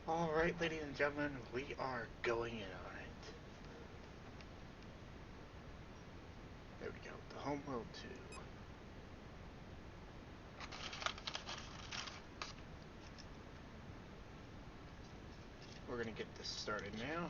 Alright, ladies and gentlemen, we are going in on it. There we go, the Homeworld 2. We're gonna get this started now.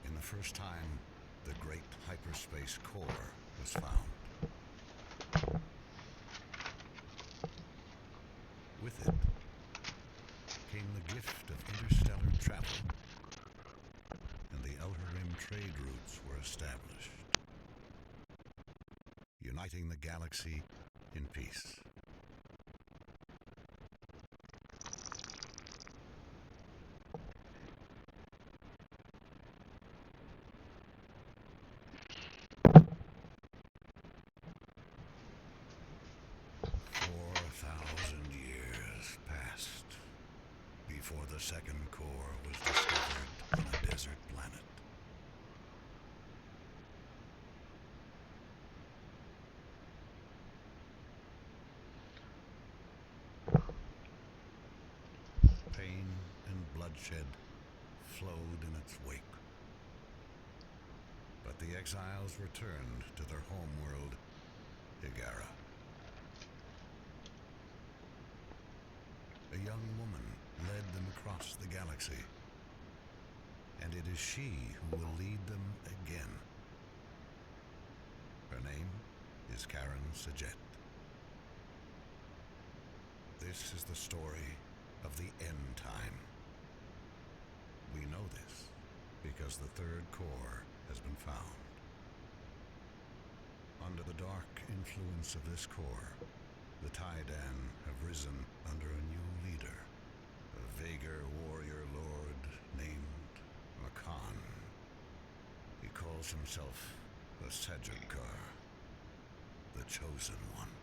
In the first time, the great hyperspace core was found. With it came the gift of interstellar travel, and the Outer Rim trade routes were established, uniting the galaxy in peace. Before the second core was discovered on a desert planet. Pain and bloodshed flowed in its wake. But the exiles returned to their homeworld, Hiigara. A young woman led them across the galaxy, and it is she who will lead them again. Her name is Karen Sajet. This is the story of the end time. We know this because the third core has been found. Under the dark influence of this core, the Taiidan have risen under a new leader, a Vaygr warrior lord named Makan. He calls himself the Sajadkar, the Chosen One.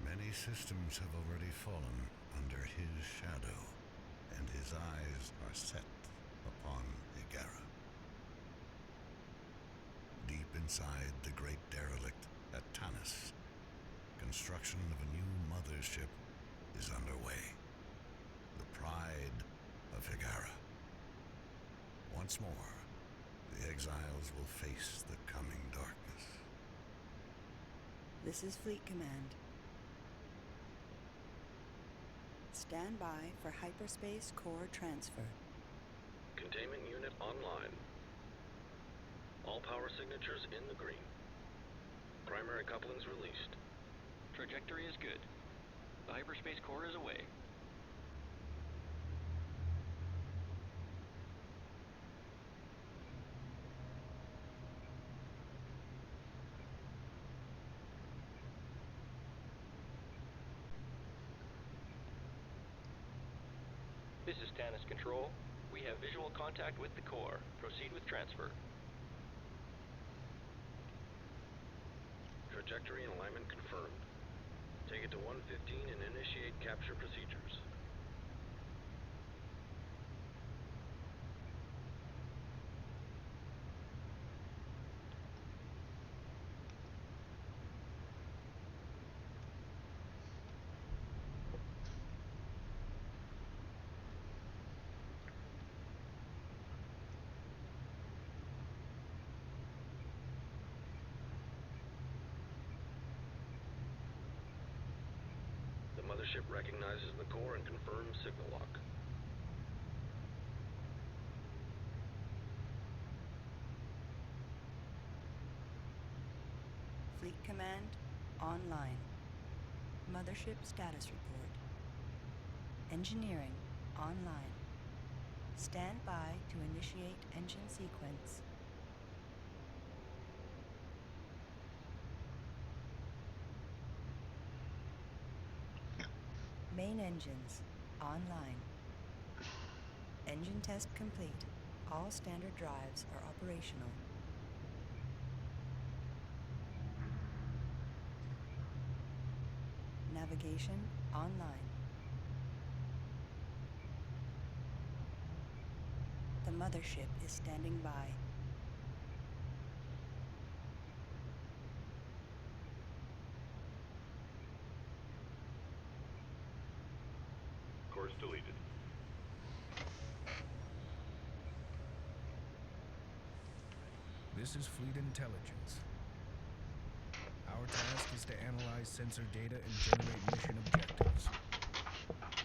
Many systems have already fallen under his shadow, and his eyes are set upon Hiigara. Deep inside the great derelict at Tanis, construction of a new mothership is underway. The pride of Hiigara. Once more, the exiles will face the coming darkness. This is Fleet Command. Stand by for hyperspace core transfer. Containment unit online. All power signatures in the green. Primary couplings released. Trajectory is good. The hyperspace core is away. This is Tanis Control. We have visual contact with the core. Proceed with transfer. Trajectory and alignment confirmed. Take it to 115 and initiate capture procedures. The mothership recognizes the core and confirms signal lock. Fleet Command online. Mothership status report. Engineering online. Stand by to initiate engine sequence. Main engines online. Engine test complete. All standard drives are operational. Navigation online. The mothership is standing by. Course deleted. This is Fleet Intelligence. Our task is to analyze sensor data and generate mission objectives.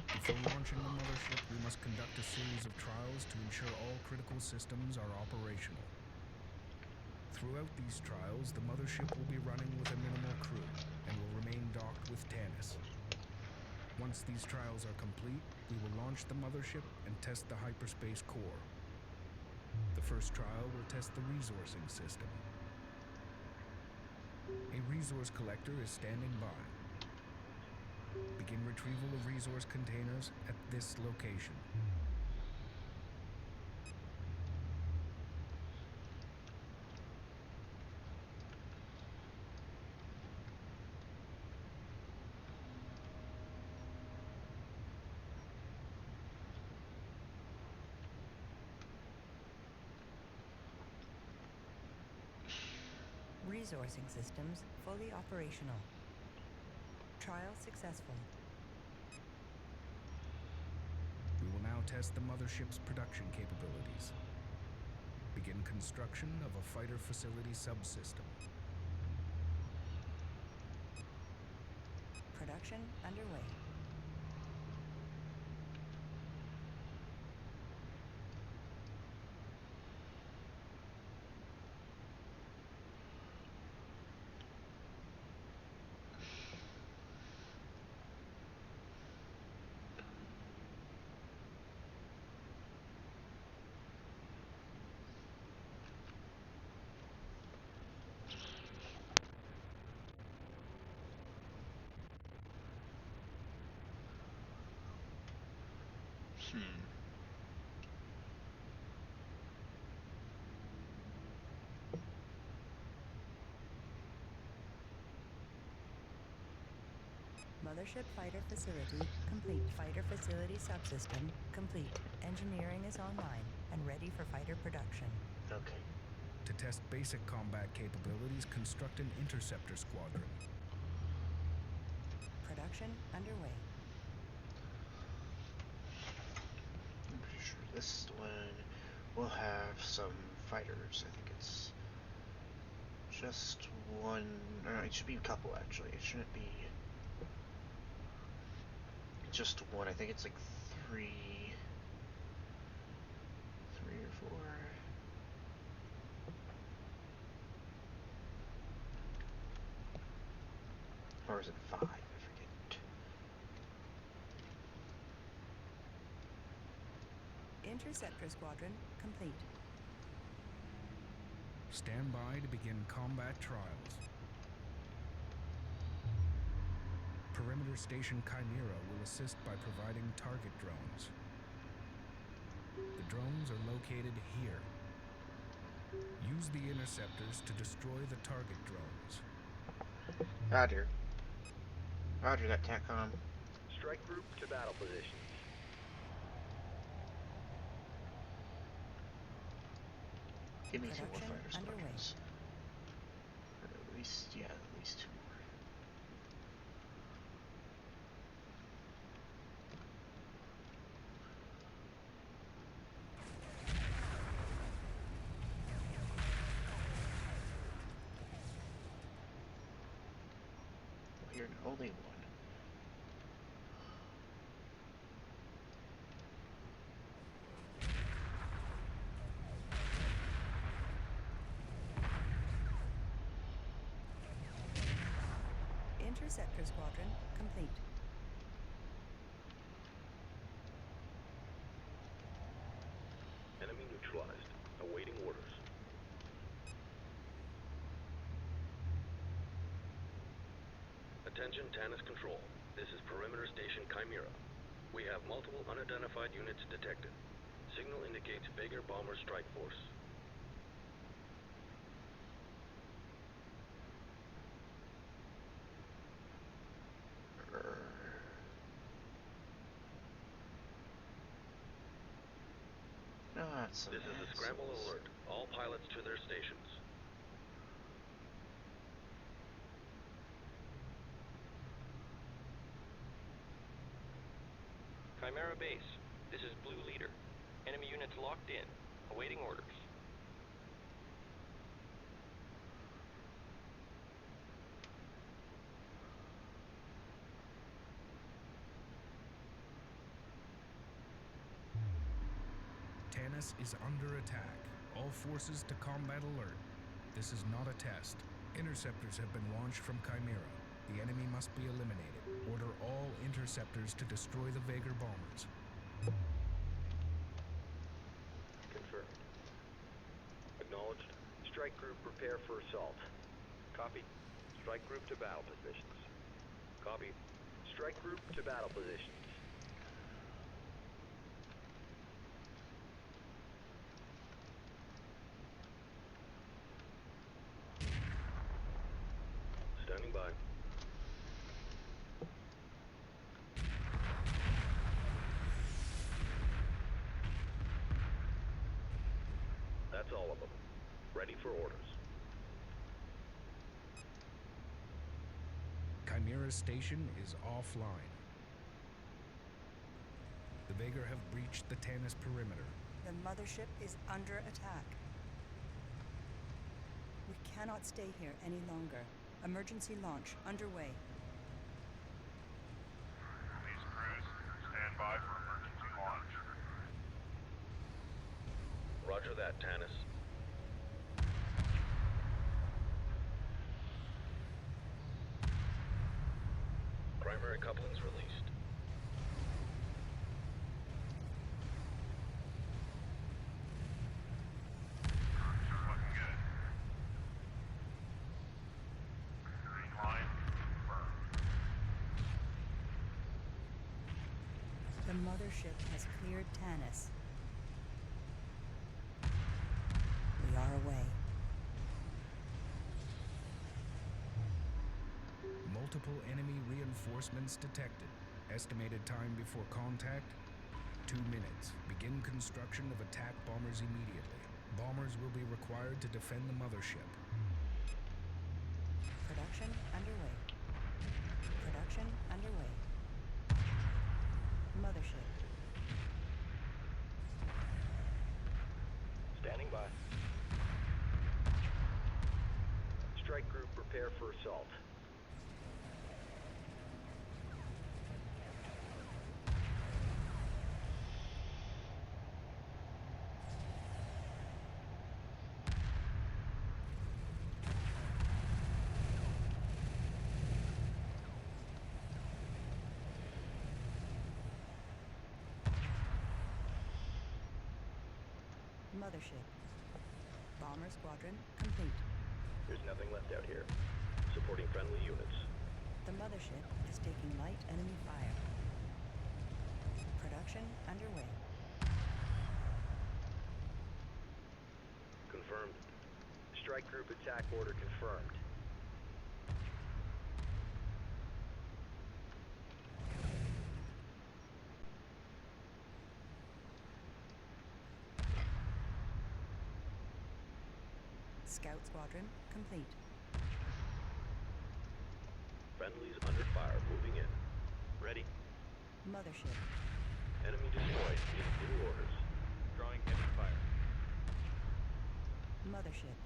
Before launching the mothership, we must conduct a series of trials to ensure all critical systems are operational. Throughout these trials, the mothership will be running with a minimal crew and will remain docked with Tanis. Once these trials are complete, we will launch the mothership and test the hyperspace core. The first trial will test the resourcing system. A resource collector is standing by. Begin retrieval of resource containers at this location. Resourcing systems fully operational. Trial successful. We will now test the mothership's production capabilities. Begin construction of a fighter facility subsystem. Production underway. Mothership fighter facility complete. Fighter facility subsystem complete. Engineering is online and ready for fighter production. Okay. To test basic combat capabilities, construct an interceptor squadron. Production underway. I'm pretty sure this one will have some fighters. I think it's just one. Or it should be a couple actually. It shouldn't be just one. I think it's like three or four. Or is it five? I forget. Interceptor squadron complete. Stand by to begin combat trials. Perimeter Station Chimera will assist by providing target drones. The drones are located here. Use the interceptors to destroy the target drones. Roger. Roger that, TACOM. Strike group to battle positions. Give me some more Production fighter underway. squadrons. Or at least, yeah, at least two more. You're only one. Interceptor squadron complete. Enemy neutralized. Awaiting orders. Attention, Tanis Control. This is Perimeter Station Chimera. We have multiple unidentified units detected. Signal indicates Vager Bomber Strike Force. Not some This is a scramble assholes. alert. All pilots to their stations. Chimera Base. This is Blue Leader. Enemy units locked in, awaiting orders. Tanis is under attack. All forces to combat alert. This is not a test. Interceptors have been launched from Chimera. The enemy must be eliminated. Order all interceptors to destroy the Vager bombers. Confirmed. Acknowledged. Strike group prepare for assault. Copy. Strike group to battle positions. Copy. Strike group to battle positions. Standing by. That's all of them. Ready for orders. Chimera's station is offline. The Vager have breached the Tanis perimeter. The mothership is under attack. We cannot stay here any longer. Emergency launch underway. These crews, stand by for emergency launch. Roger that, Tanis. Primary couplings released. Crews are looking good. Green line confirmed. The mothership has cleared Tanis. We are away. Multiple enemy reinforcements detected. Estimated time before contact, 2 minutes. Begin construction of attack bombers immediately. Bombers will be required to defend the mothership. Production underway. Production underway. Mothership. Standing by. Strike group prepare for assault. Mothership. Bomber squadron complete. There's nothing left out here. Supporting friendly units. The mothership is taking light enemy fire. Production underway. Confirmed. Strike group attack order confirmed. Scout squadron complete. Friendlies under fire moving in. Ready. Mothership. Enemy destroyed. New orders. Drawing heavy fire. Mothership.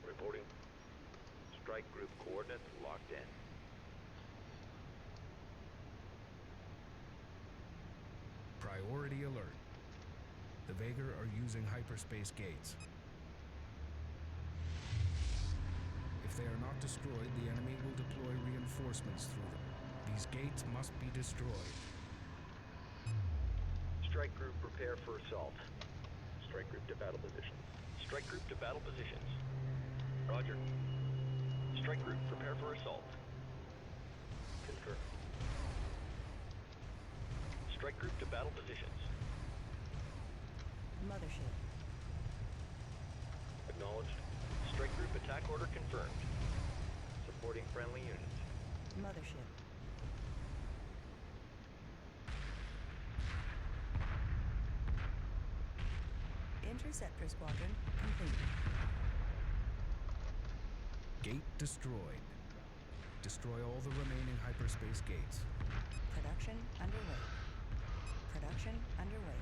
Reporting. Strike group coordinates locked in. Priority alert. The Vager are using hyperspace gates. If they are not destroyed, the enemy will deploy reinforcements through them. These gates must be destroyed. Strike group prepare for assault. Strike group to battle positions. Strike group to battle positions. Roger. Strike group, prepare for assault. Confirm. Strike group to battle positions. Mothership. Acknowledged. Strike group attack order confirmed. Supporting friendly units. Mothership. Interceptor Squadron complete. Gate destroyed. Destroy all the remaining hyperspace gates. Production underway. Production underway.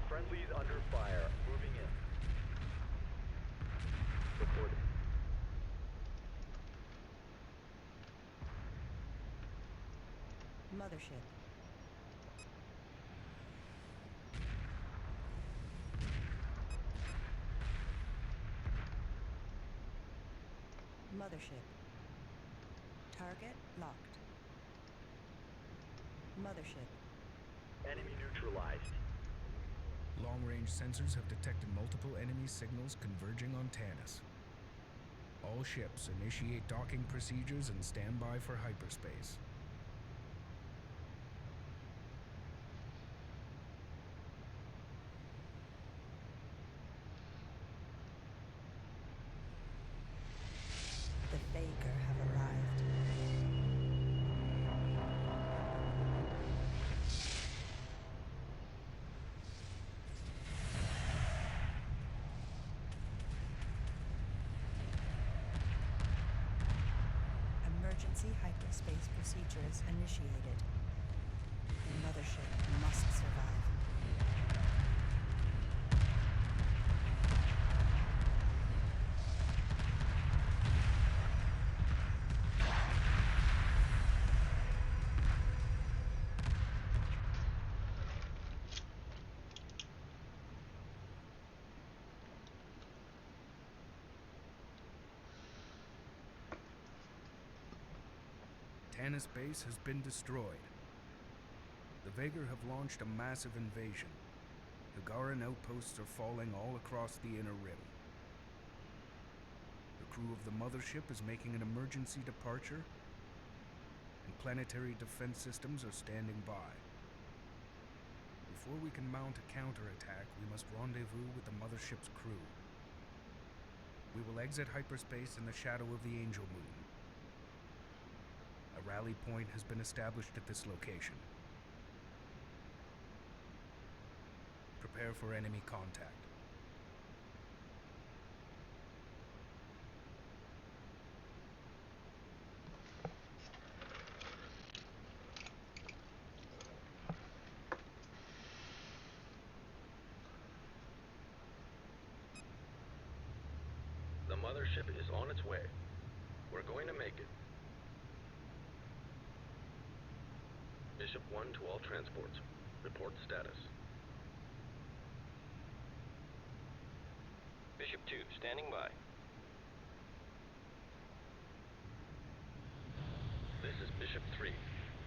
Friendlies under fire. Moving in. Reporting. Mothership. Mothership. Target locked. Mothership. Enemy neutralized. Long-range sensors have detected multiple enemy signals converging on Tanis. All ships initiate docking procedures and stand by for hyperspace. The Vaker have arrived. Emergency hyperspace procedures initiated. The mothership must survive. Tanis base has been destroyed. The Vagar have launched a massive invasion. Higaran outposts are falling all across the Inner Rim. The crew of the mothership is making an emergency departure, and planetary defense systems are standing by. Before we can mount a counterattack, we must rendezvous with the mothership's crew. We will exit hyperspace in the shadow of the Angel Moon. A rally point has been established at this location. Prepare for enemy contact. The mothership is on its way. We're going to make it. Bishop 1 to all transports. Report status. Bishop 2, standing by. This is Bishop 3.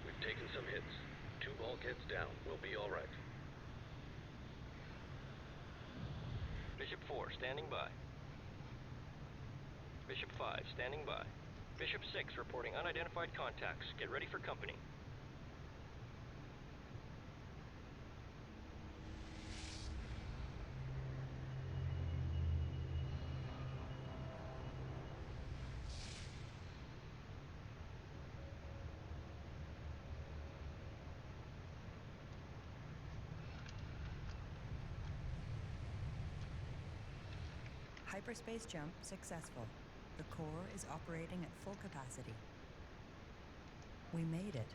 We've taken some hits. 2 bulkheads down. We'll be all right. Bishop 4, standing by. Bishop 5, standing by. Bishop 6, reporting unidentified contacts. Get ready for company. Hyperspace jump successful. The core is operating at full capacity. We made it.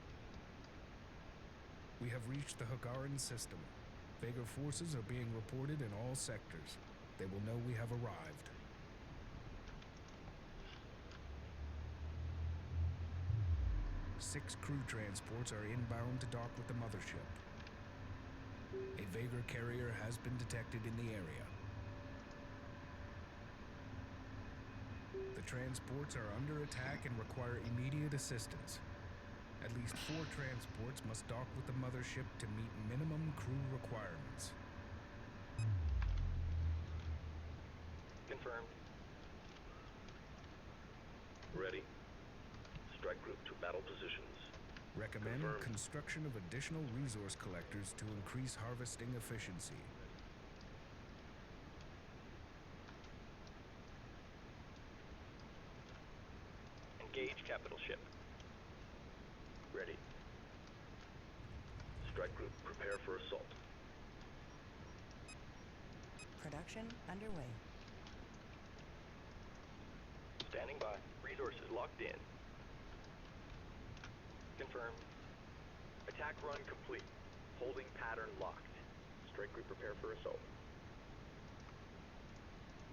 We have reached the Higaran system. Vagar forces are being reported in all sectors. They will know we have arrived. Six crew transports are inbound to dock with the mothership. A Vagar carrier has been detected in the area. The transports are under attack and require immediate assistance. At least 4 transports must dock with the mothership to meet minimum crew requirements. Confirmed. Ready. Strike group to battle positions. Recommend Confirmed. construction of additional resource collectors to increase harvesting efficiency. Engage capital ship. Ready. Strike group prepare for assault. Production underway. Standing by. Resources locked in. Confirmed. Attack run complete. Holding pattern locked. Strike group prepare for assault.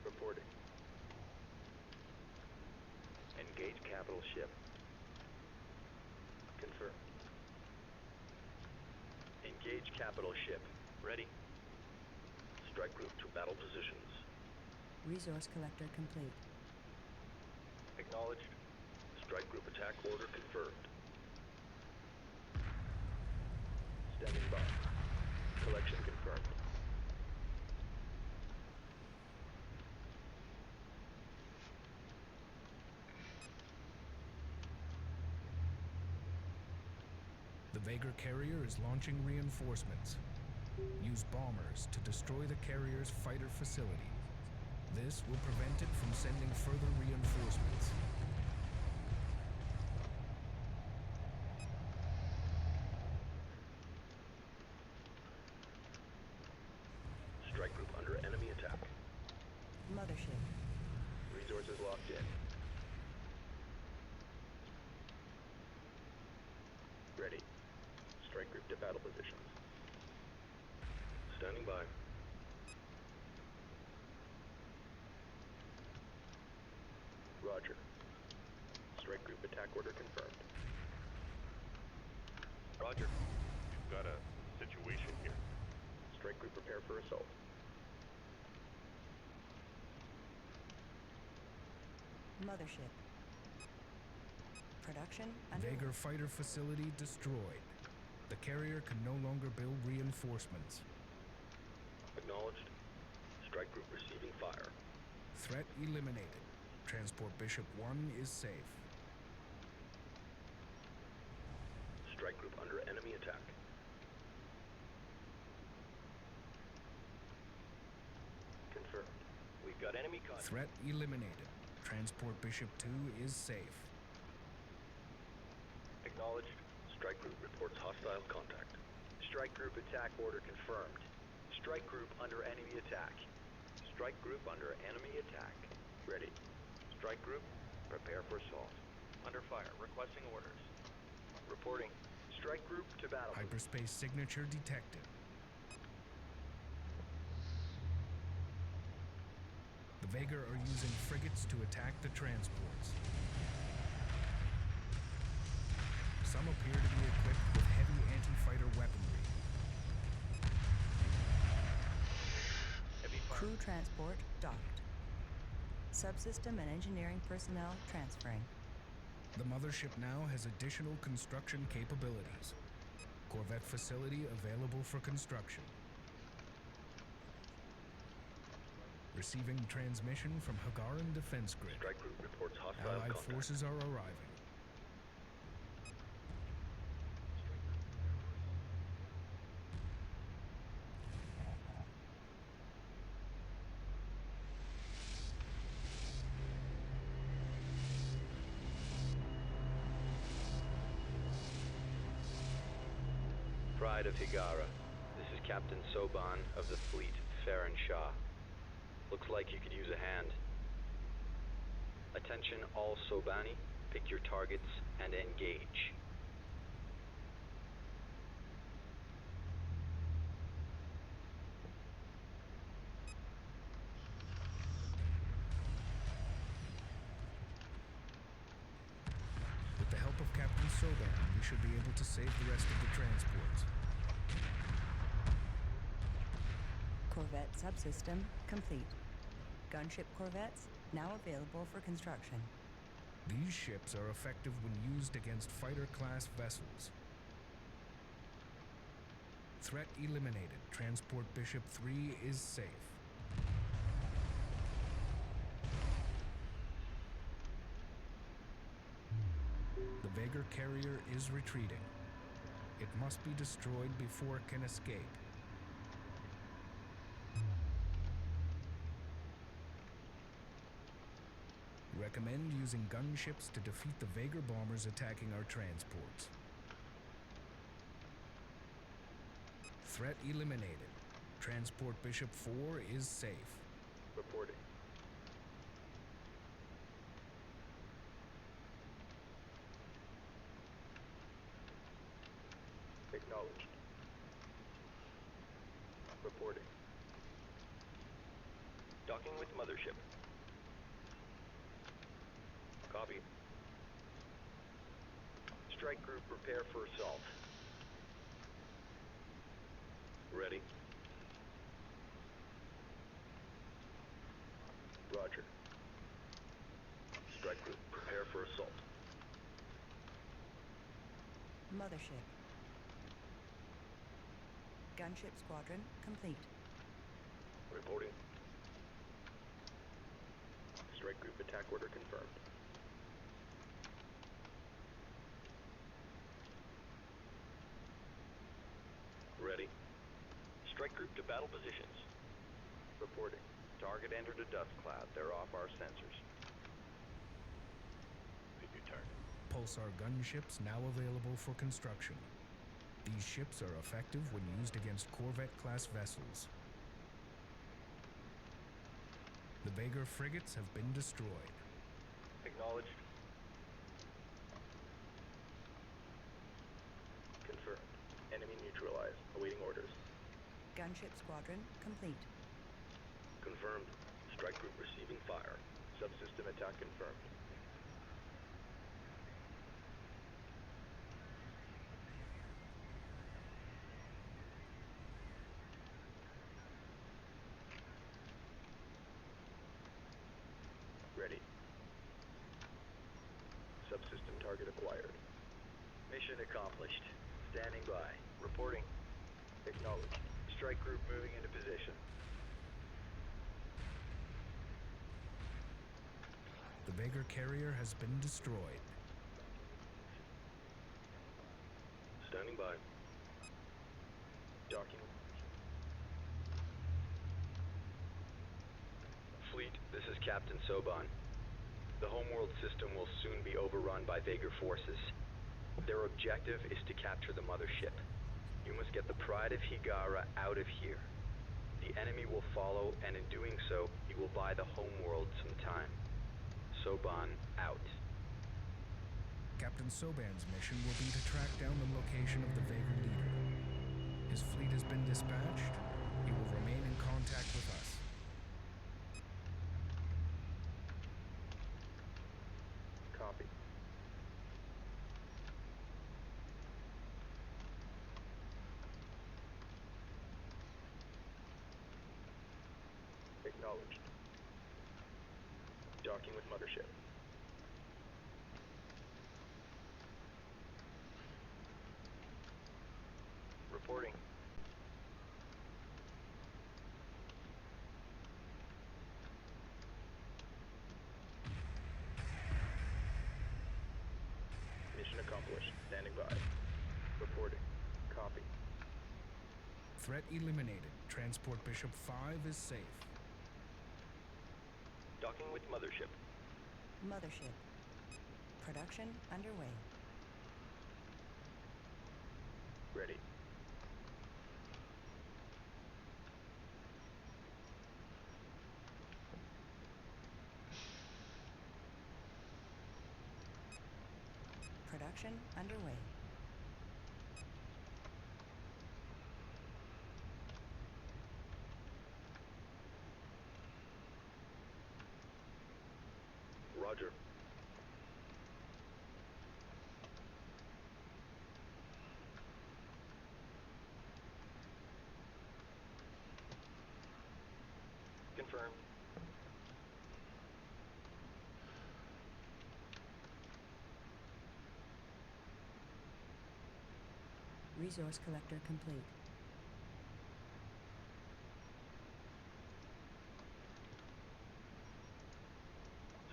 Reporting. Engage capital ship. Confirm. Engage capital ship. Ready. Strike group to battle positions. Resource collector complete. Acknowledged. Strike group attack order confirmed. Standing by. Collection confirmed. The Vager carrier is launching reinforcements. Use bombers to destroy the carrier's fighter facility. This will prevent it from sending further reinforcements. Strike group under enemy attack. Mothership. Resources locked in. Ready. Strike group to battle positions. Standing by. Roger. Strike group attack order confirmed. Roger. We've got a situation here. Strike group prepare for assault. Mothership. Production underway. Vager fighter facility destroyed. The carrier can no longer build reinforcements. Acknowledged. Strike group receiving fire. Threat eliminated. Transport Bishop 1 is safe. Strike group under enemy attack. Confirmed. We've got enemy contact. Threat eliminated. Transport Bishop 2 is safe. Acknowledged. Strike group reports hostile contact. Strike group attack order confirmed. Strike group under enemy attack. Strike group under enemy attack. Ready. Strike group, prepare for assault. Under fire. Requesting orders. Reporting. Strike group to battle. Hyperspace signature detected. The Vager are using frigates to attack the transports. Some appear to be equipped with heavy anti-fighter weaponry. Heavy fire. Crew transport docked. Subsystem and engineering personnel transferring. The mothership now has additional construction capabilities. Corvette facility available for construction. Receiving transmission from Hagaran Defense Grid. Strike group reports hostile Allied contact. forces are arriving. Pride of Higara. This is Captain Soban of the fleet, Farron Shah. Looks like you could use a hand. Attention all Sobani, pick your targets and engage. With the help of Captain Soban, we should be able to save the rest of the transports. Corvette subsystem complete. Gunship corvettes now available for construction. These ships are effective when used against fighter-class vessels. Threat eliminated. Transport Bishop 3 is safe. The Vagar carrier is retreating. It must be destroyed before it can escape. Recommend using gunships to defeat the Vagar bombers attacking our transports. Threat eliminated. Transport Bishop 4 is safe. Reporting. Acknowledged. Reporting. Docking with mothership. Copy. Strike group prepare for assault. Ready. Roger. Strike group prepare for assault. Mothership. Gunship squadron complete. Reporting. Strike group attack order confirmed. Ready. Strike group to battle positions. Reporting. Target entered a dust cloud. They're off our sensors. Preview target. Pulsar gunships now available for construction. These ships are effective when used against Corvette-class vessels. The Vagar frigates have been destroyed. Acknowledged. Confirmed. Enemy neutralized. Awaiting orders. Gunship squadron complete. Confirmed. Strike group receiving fire. Subsystem attack confirmed. Ready. Subsystem target acquired. Mission accomplished. Standing by. Reporting. Acknowledged. Strike group moving into position. The Vagar carrier has been destroyed. Standing by. Docking. Fleet, this is Captain Soban. The homeworld system will soon be overrun by Vagar forces. Their objective is to capture the mothership. You must get the Pride of Higara out of here. The enemy will follow, and in doing so, he will buy the homeworld some time. Soban, out. Captain Soban's mission will be to track down the location of the Vagar leader. His fleet has been dispatched. He will remain in contact with us. Copy. Acknowledged. Docking with mothership. Reporting. Mission accomplished. Standing by. Reporting. Copy. Threat eliminated. Transport Bishop 5 is safe. Docking with mothership. Mothership. Production underway. Ready. Production underway. Roger. Confirmed. Resource collector complete.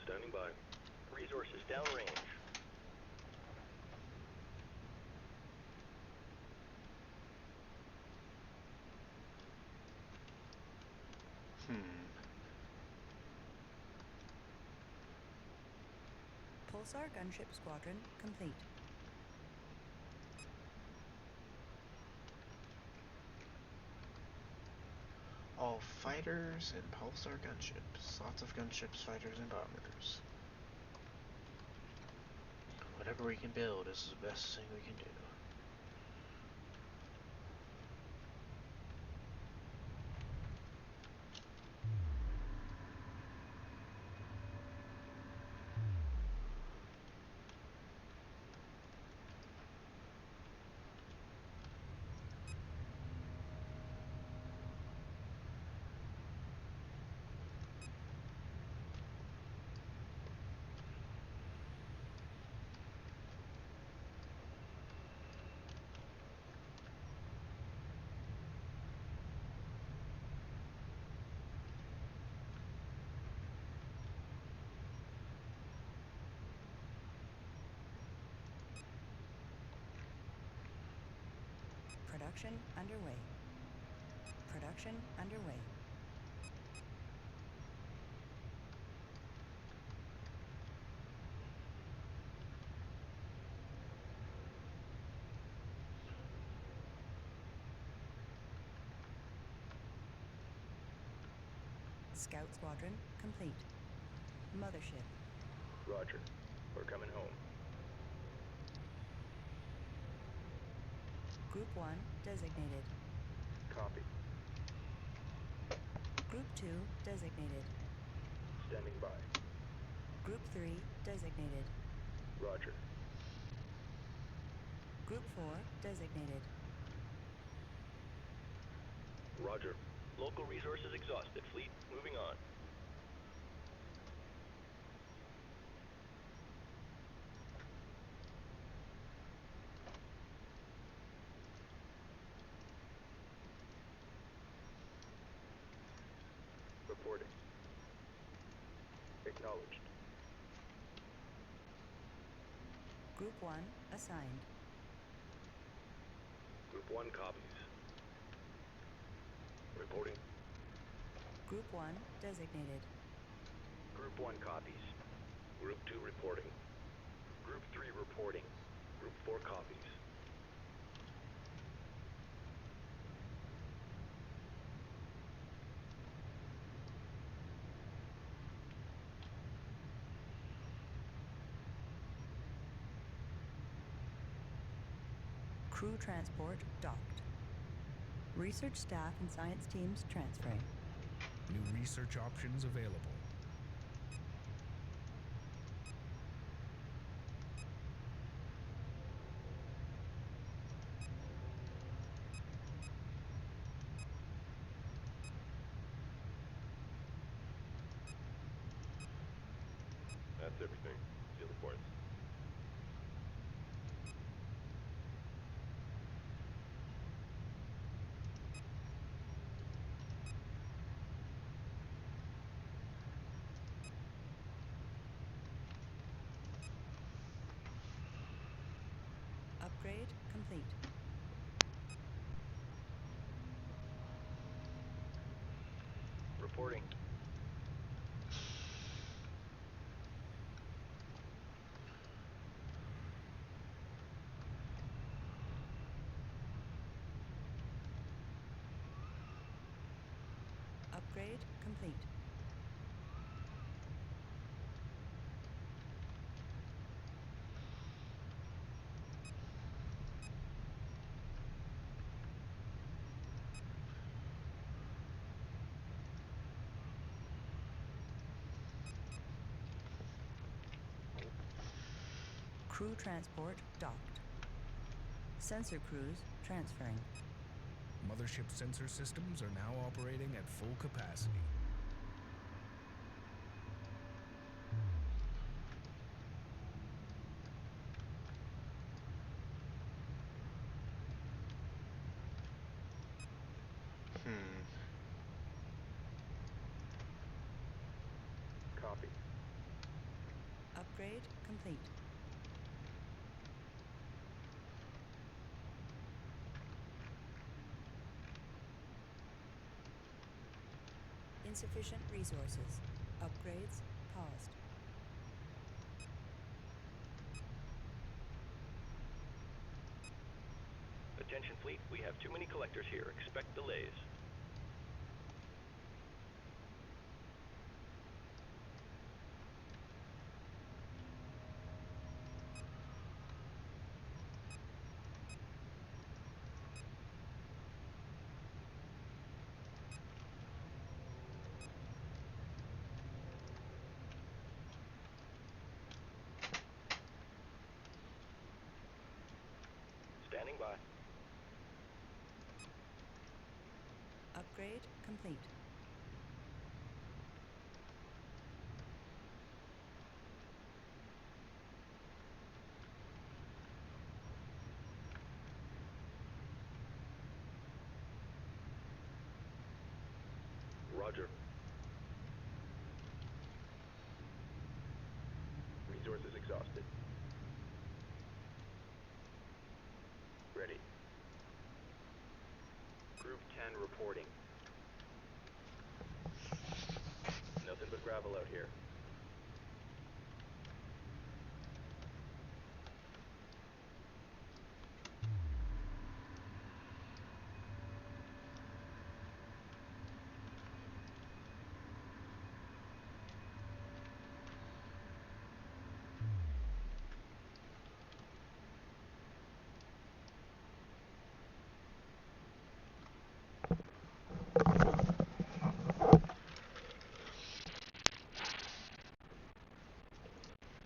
Standing by. Resources downrange. Pulsar gunship squadron complete. All fighters and pulsar gunships. Lots of gunships, fighters, and bombers. Whatever we can build is the best thing we can do. Production underway. Production underway. Scout squadron complete. Mothership. Roger. We're coming home. Group 1 designated. Copy. Group 2 designated. Standing by. Group 3 designated. Roger. Group 4 designated. Roger. Local resources exhausted. Fleet moving on. Reporting. Acknowledged. Group 1 assigned. Group 1 copies. Reporting. Group 1 designated. Group 1 copies. Group 2 reporting. Group 3 reporting. Group 4 copies. Crew transport docked. Research staff and science teams transferring. New research options available. That's everything. See the points. Upgrade complete. Reporting. Upgrade complete. Crew transport docked. Sensor crews transferring. Mothership sensor systems are now operating at full capacity. complete. Insufficient resources. Upgrades paused. Attention fleet, we have too many collectors here. Expect delays. Standing by. Upgrade complete. Roger. Resources exhausted. Ready. Group 10 reporting. Nothing but gravel out here.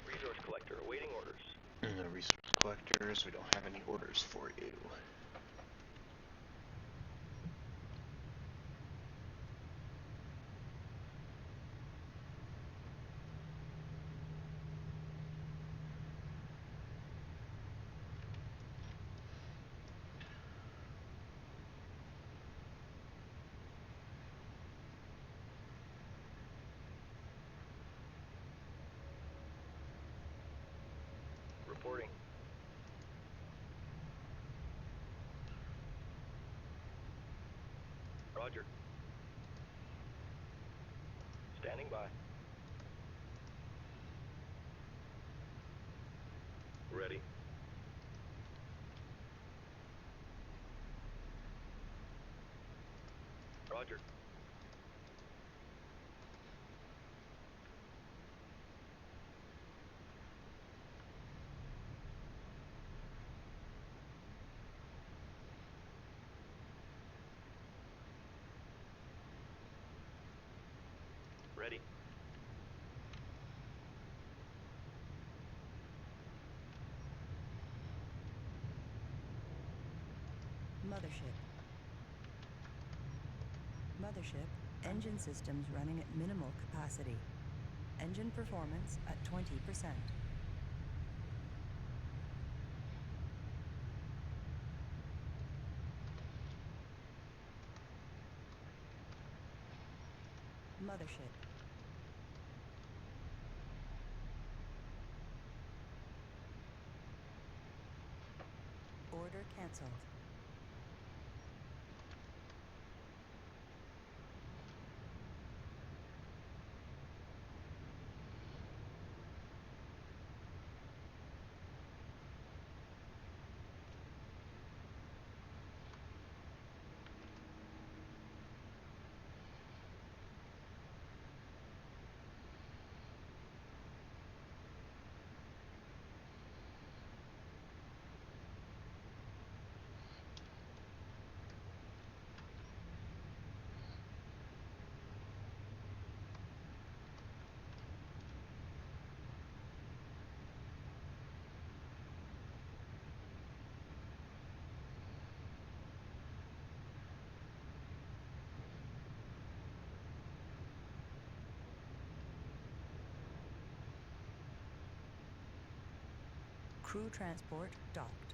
Resource collector awaiting orders. Resource collectors, we don't have any orders for you. Reporting. Roger. Standing by. Ready. Roger. Ready. Mothership. Mothership. Engine systems running at minimal capacity. Engine performance at 20%. Mothership. Order cancelled. Crew transport docked.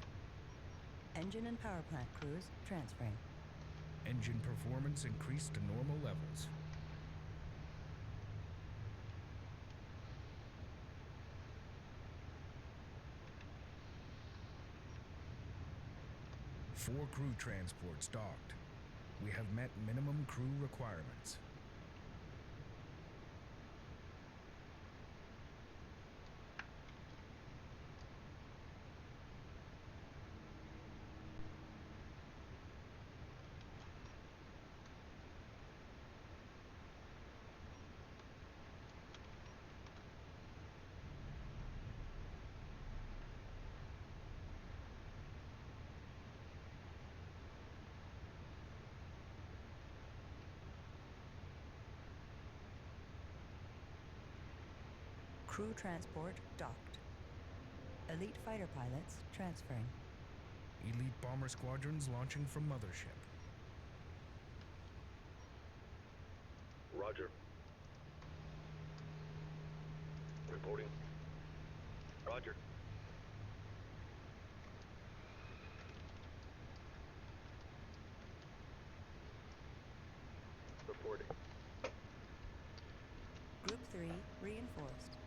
Engine and power plant crews transferring. Engine performance increased to normal levels. 4 crew transports docked. We have met minimum crew requirements. Crew transport docked. Elite fighter pilots transferring. Elite bomber squadrons launching from mothership. Roger. Reporting. Roger. Reporting. Group 3 reinforced.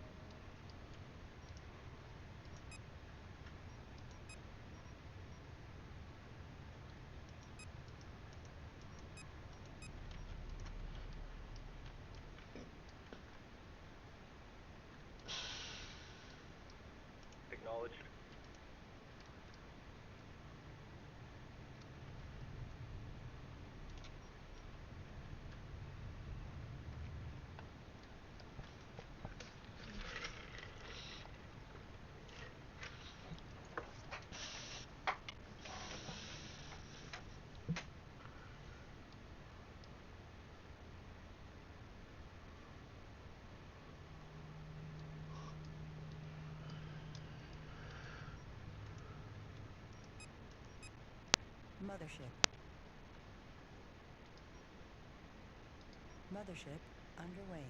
Acknowledged. Mothership. Mothership underway.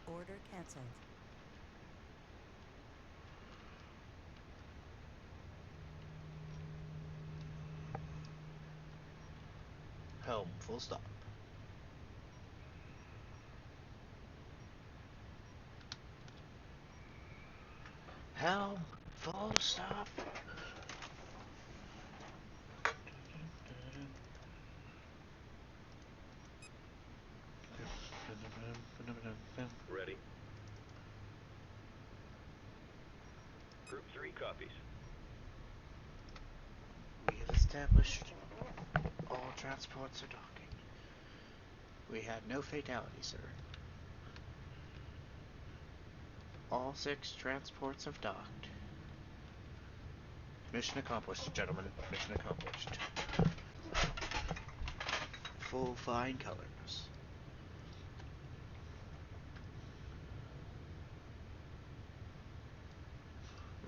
Order cancelled. Helm, full stop. Helm, full stop. Ready. Group 3 copies. We have established all transports are docking. We had no fatalities, sir. All 6 transports have docked. Mission accomplished, gentlemen. Mission accomplished. Full flying colors.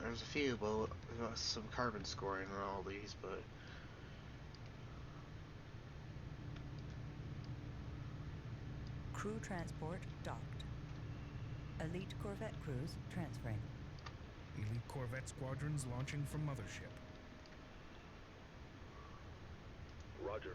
There's a few, well, there's some carbon scoring on all these, but Crew transport docked. Elite corvette crews transferring. Elite corvette squadrons launching from mothership. Roger.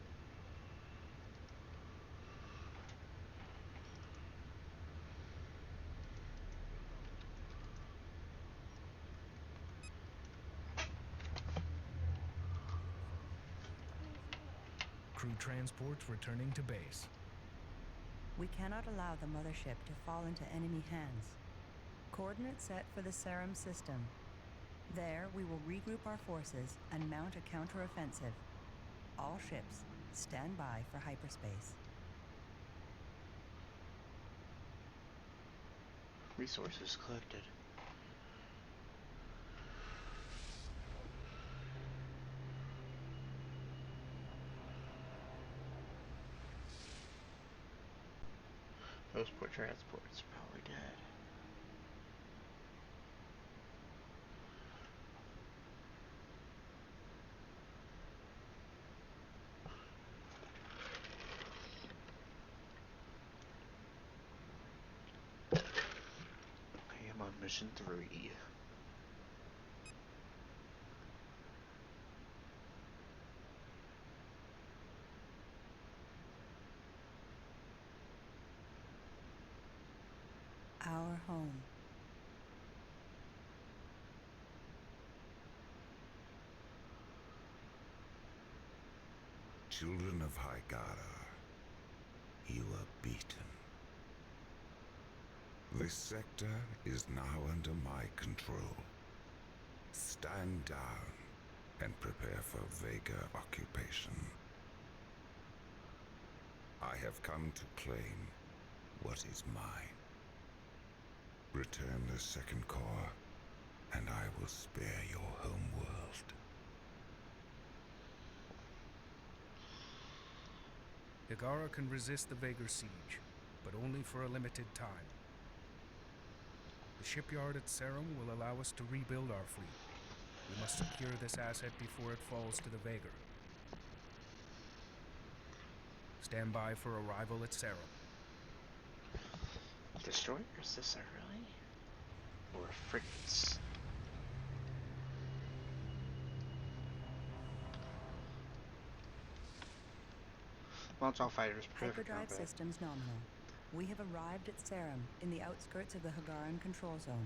Crew transports returning to base. We cannot allow the mothership to fall into enemy hands. Coordinates set for the Serum system. There, we will regroup our forces and mount a counteroffensive. All ships, stand by for hyperspace. resources collected. Those poor transports are probably dead. Okay, I'm on mission 3. Our home. Children of Hygara, you are beaten. This sector is now under my control. Stand down and prepare for Vega occupation. I have come to claim what is mine. Return the second core, and I will spare your home world. Hygara can resist the Vagar siege, but only for a limited time. The shipyard at Serum will allow us to rebuild our fleet. We must secure this asset before it falls to the Vagar. Stand by for arrival at Serum. Destroyers this early? Or frigates? Well, it's all fighters. Hyperdrive systems nominal. We have arrived at Serum, in the outskirts of the Hagaran control zone.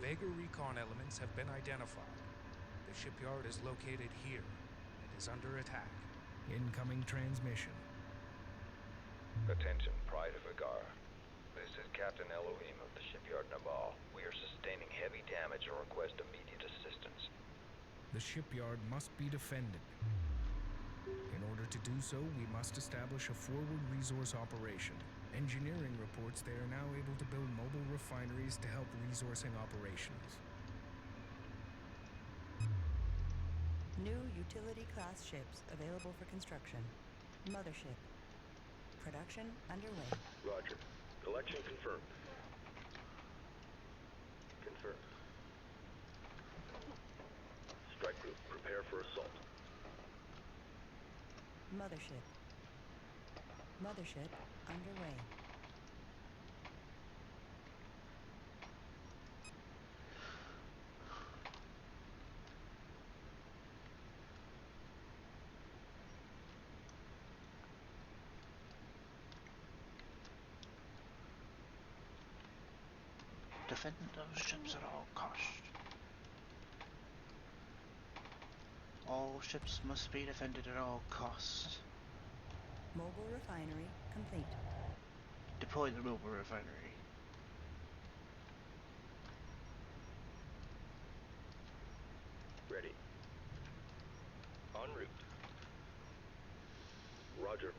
Vagar recon elements have been identified. The shipyard is located here. It is under attack. Incoming transmission. Attention, Pride of Agar. This is Captain Elohim of the shipyard Nabal. We are sustaining heavy damage and request immediate assistance. The shipyard must be defended. In order to do so, we must establish a forward resource operation. Engineering reports they are now able to build mobile refineries to help resourcing operations. New utility-class ships available for construction. Mothership. Production underway. Roger. Collection confirmed. Confirmed. Strike group, prepare for assault. Mothership. Mothership underway. Defend those ships at all costs. All ships must be defended at all costs. Mobile refinery complete. Deploy the mobile refinery. Ready. En route. Roger.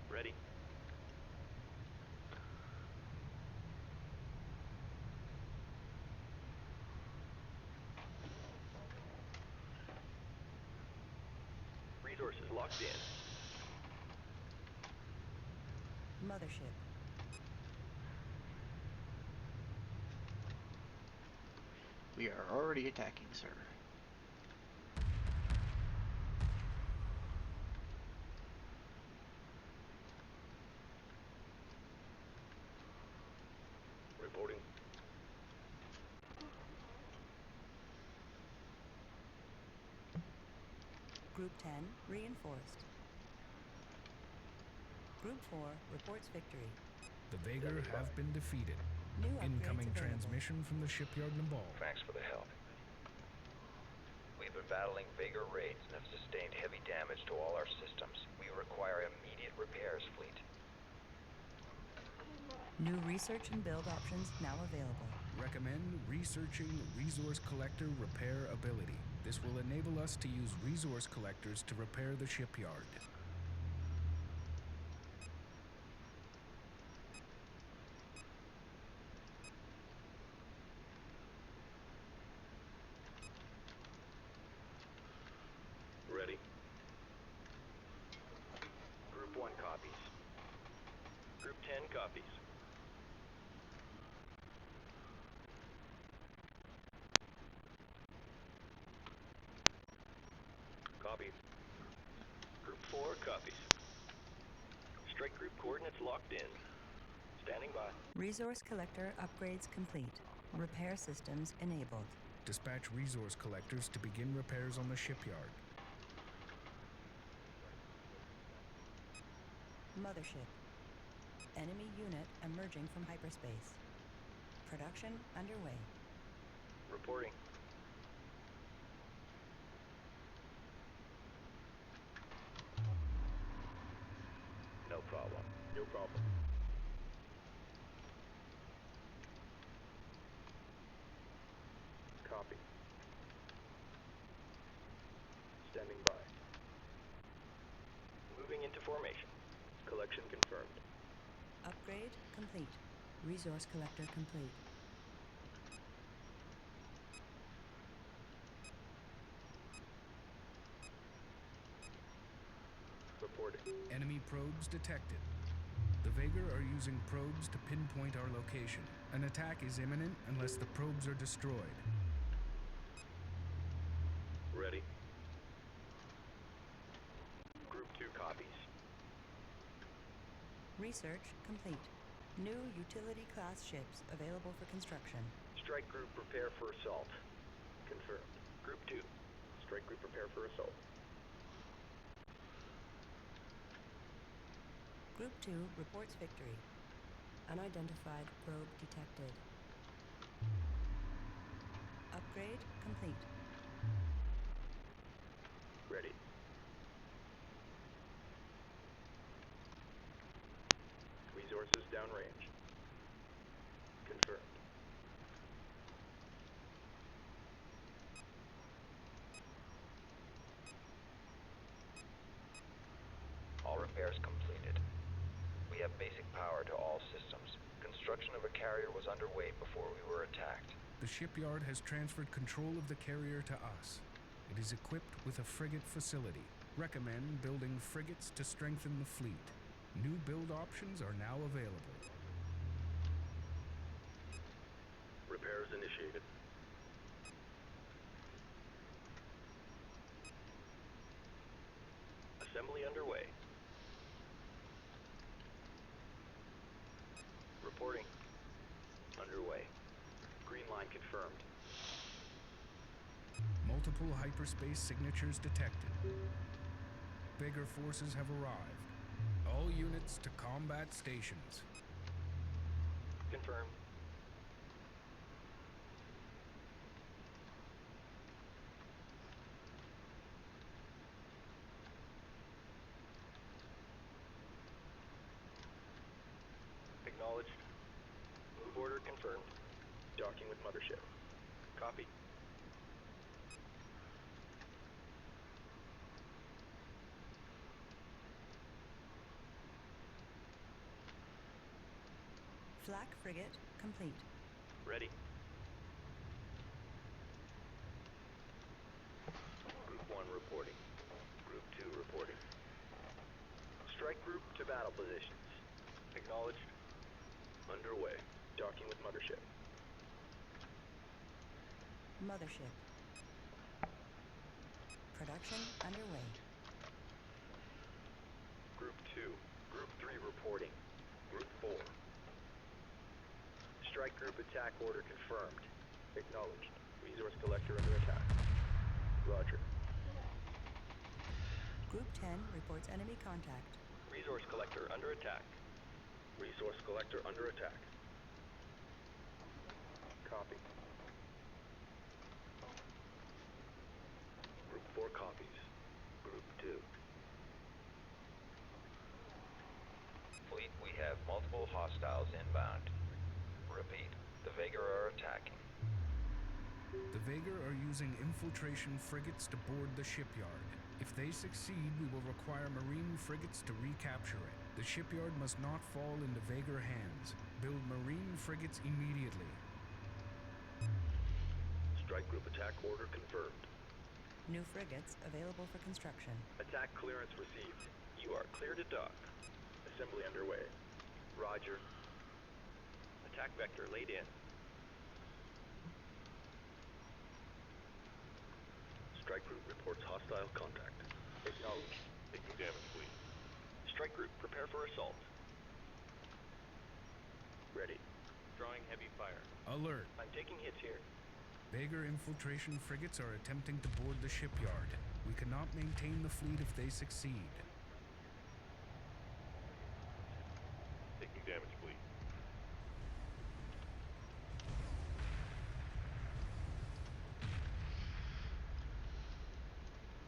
Ready. Resources locked in. Mothership. We are already attacking, sir. Reporting. Group 10 reinforced. Group 4 reports victory. The Vagar have been defeated. New upgrades Incoming available. transmission from the shipyard Nabal. Thanks for the help. We've been battling Vagar raids and have sustained heavy damage to all our systems. We require immediate repairs, fleet. New research and build options now available. Recommend researching resource collector repair ability. This will enable us to use resource collectors to repair the shipyard. Ready. Group 1 copies. Group 10 copies. Copy. Group 4 copies. Strike group coordinates locked in. Standing by. Resource collector upgrades complete. Repair systems enabled. Dispatch resource collectors to begin repairs on the shipyard. Mothership. Enemy unit emerging from hyperspace. Production underway. Reporting. No problem. No problem. Copy. Standing by. Moving into formation. Collection confirmed. Upgrade complete. Resource collector complete. Reporting. Enemy probes detected. The Vega are using probes to pinpoint our location. An attack is imminent unless the probes are destroyed. Ready. Group 2 copies. Research complete. New utility class ships available for construction. Strike group prepare for assault. Confirmed. Group 2. Strike group prepare for assault. Group 2 reports victory. Unidentified probe detected. Upgrade complete. Ready. Resources downrange. Confirmed. All repairs completed. We have basic power to all systems. Construction of a carrier was underway before we were attacked. The shipyard has transferred control of the carrier to us. It is equipped with a frigate facility. Recommend building frigates to strengthen the fleet. New build options are now available. Repairs initiated. Assembly underway. Reporting. Underway. Green line confirmed. Multiple hyperspace signatures detected. Bigger forces have arrived. All units to combat stations. Confirmed. Acknowledged. Move order confirmed. Docking with mothership. Copy. Flak frigate complete. Ready. Group 1 reporting. Group 2 reporting. Strike group to battle positions. Acknowledged. Underway. Docking with mothership. Mothership. Production underway. Group 2. Group 3 reporting. Group 4. Strike group attack order confirmed. Acknowledged. Resource collector under attack. Roger. Group 10 reports enemy contact. Resource collector under attack. Resource collector under attack. Copy. Group 4 copies. Group 2. Fleet, we have multiple hostiles inbound. Repeat, the Vega are attacking. The Vega are using infiltration frigates to board the shipyard. If they succeed, we will require marine frigates to recapture it. The shipyard must not fall into Vega hands. Build marine frigates immediately. Strike group attack order confirmed. New frigates available for construction. Attack clearance received. You are clear to dock. Assembly underway. Roger. Attack vector laid in. Strike group reports hostile contact. Acknowledged. Taking damage, please. Strike group prepare for assault. Ready. Drawing heavy fire. Alert! I'm taking hits here. Vega infiltration frigates are attempting to board the shipyard. We cannot maintain the fleet if they succeed. Taking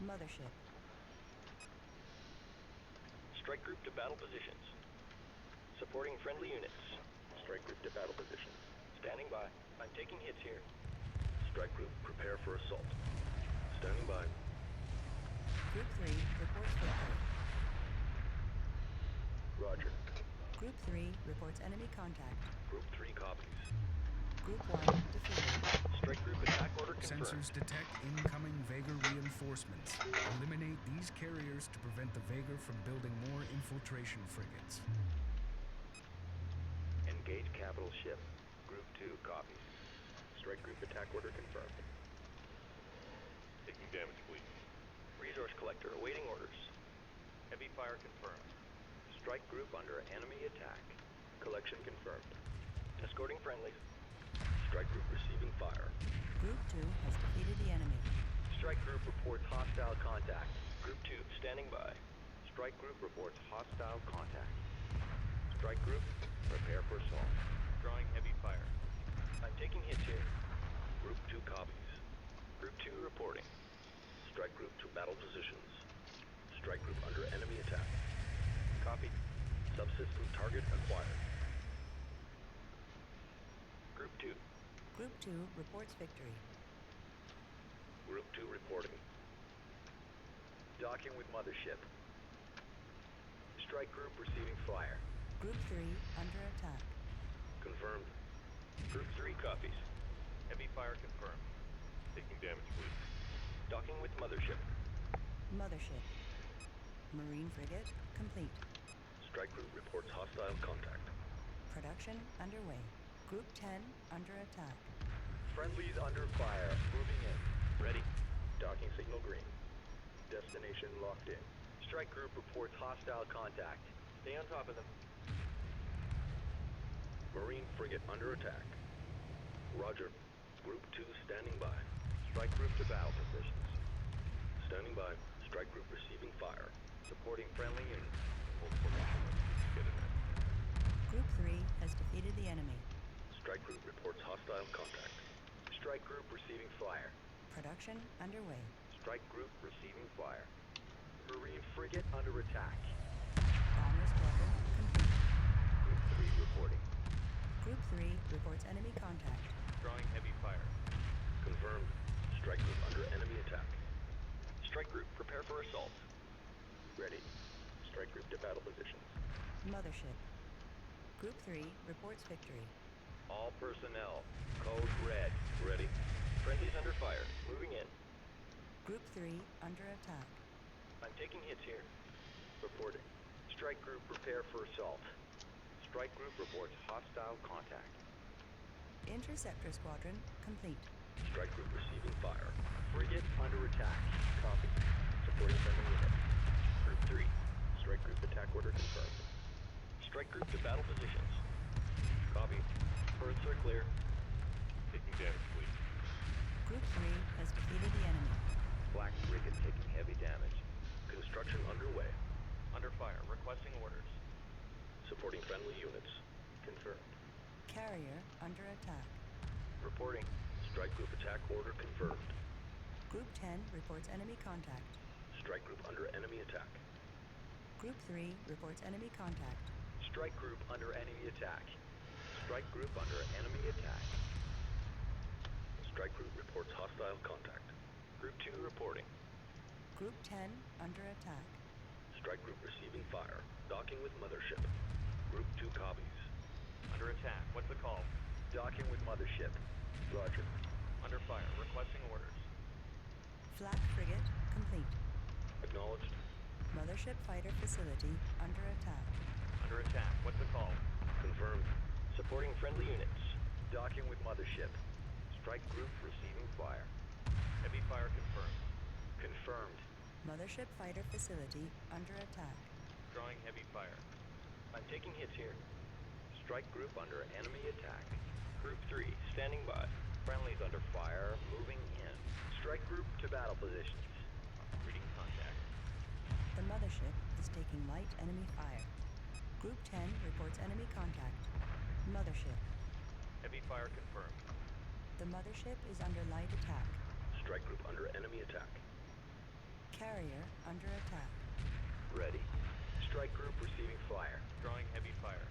Mothership. Strike group to battle positions. Supporting friendly units. Strike group to battle positions. Standing by. I'm taking hits here. Strike group, prepare for assault. Standing by. Group 3 reports victory. Roger. Group 3 reports enemy contact. Group 3 copies. Group 1 defeated. Strike group attack order confirmed. Sensors detect incoming Vagar reinforcements. Eliminate these carriers to prevent the Vagar from building more infiltration frigates. Engage capital ship. Group 2 copies. Strike group attack order confirmed. Taking damage, please. Resource collector awaiting orders. Heavy fire confirmed. Strike group under enemy attack. Collection confirmed. Escorting friendlies. Strike group receiving fire. Group 2 has defeated the enemy. Strike group reports hostile contact. Group 2 standing by. Strike group reports hostile contact. Strike group, prepare for assault. Drawing heavy fire. I'm taking hits here. Group 2 copies. Group 2 reporting. Strike group to battle positions. Strike group under enemy attack. Copy. Subsystem target acquired. Group 2. Group 2 reports victory. Group 2 reporting. Docking with mothership. Strike group receiving fire. Group 3 under attack. Confirmed. Group 3 copies. Heavy fire confirmed. Taking damage, please. Docking with mothership. Mothership. Marine frigate complete. Strike group reports hostile contact. Production underway. Group 10 under attack. Friendlies under fire. Moving in. Ready. Docking signal green. Destination locked in. Strike group reports hostile contact. Stay on top of them. Marine frigate under attack. Roger. Group 2 standing by. Strike group to battle positions. Standing by. Strike group receiving fire. Supporting friendly units. Hold formation. Get in there. Group 3 has defeated the enemy. Strike group reports hostile contact. Strike group receiving fire. Production underway. Strike group receiving fire. Marine frigate under attack. Bomber squadron complete. Group 3 reporting. Group 3 reports enemy contact. Drawing heavy fire. Confirmed. Strike group under enemy attack. Strike group prepare for assault. Ready. Strike group to battle positions. Mothership. Group 3 reports victory. All personnel. Code red. Ready. Friendlies under fire. Moving in. Group 3 under attack. I'm taking hits here. Reporting. Strike group prepare for assault. Strike group reports hostile contact. Interceptor squadron complete. Strike group receiving fire. Frigate under attack. Copy. Supporting friendly unit. Group 3. Strike group attack order confirmed. Strike group to battle positions. Copy. Berths are clear. Taking damage, please. Group 3 has defeated the enemy. Black frigate taking heavy damage. Construction underway. Under fire. Requesting orders. Supporting friendly units. Confirmed. Carrier under attack. Reporting. Strike group attack order confirmed. Group 10 reports enemy contact. Strike group under enemy attack. Group 3 reports enemy contact. Strike group under enemy attack. Strike group under enemy attack. Strike group reports hostile contact. Group 2 reporting. Group 10 under attack. Strike group receiving fire. Docking with mothership. Group 2 copies. Under attack. What's the call? Docking with mothership. Roger. Under fire. Requesting orders. Flak frigate complete. Acknowledged. Mothership fighter facility under attack. Under attack. What's the call? Confirmed. Supporting friendly units. Docking with mothership. Strike group receiving fire. Heavy fire confirmed. Confirmed. Mothership fighter facility under attack. Drawing heavy fire. I'm taking hits here. Strike group under enemy attack. Group 3 standing by. Friendlies under fire. Moving in. Strike group to battle positions. Reading contact. The mothership is taking light enemy fire. Group 10 reports enemy contact. Mothership. Heavy fire confirmed. The mothership is under light attack. Strike group under enemy attack. Carrier under attack. Ready. Strike group receiving fire. Drawing heavy fire.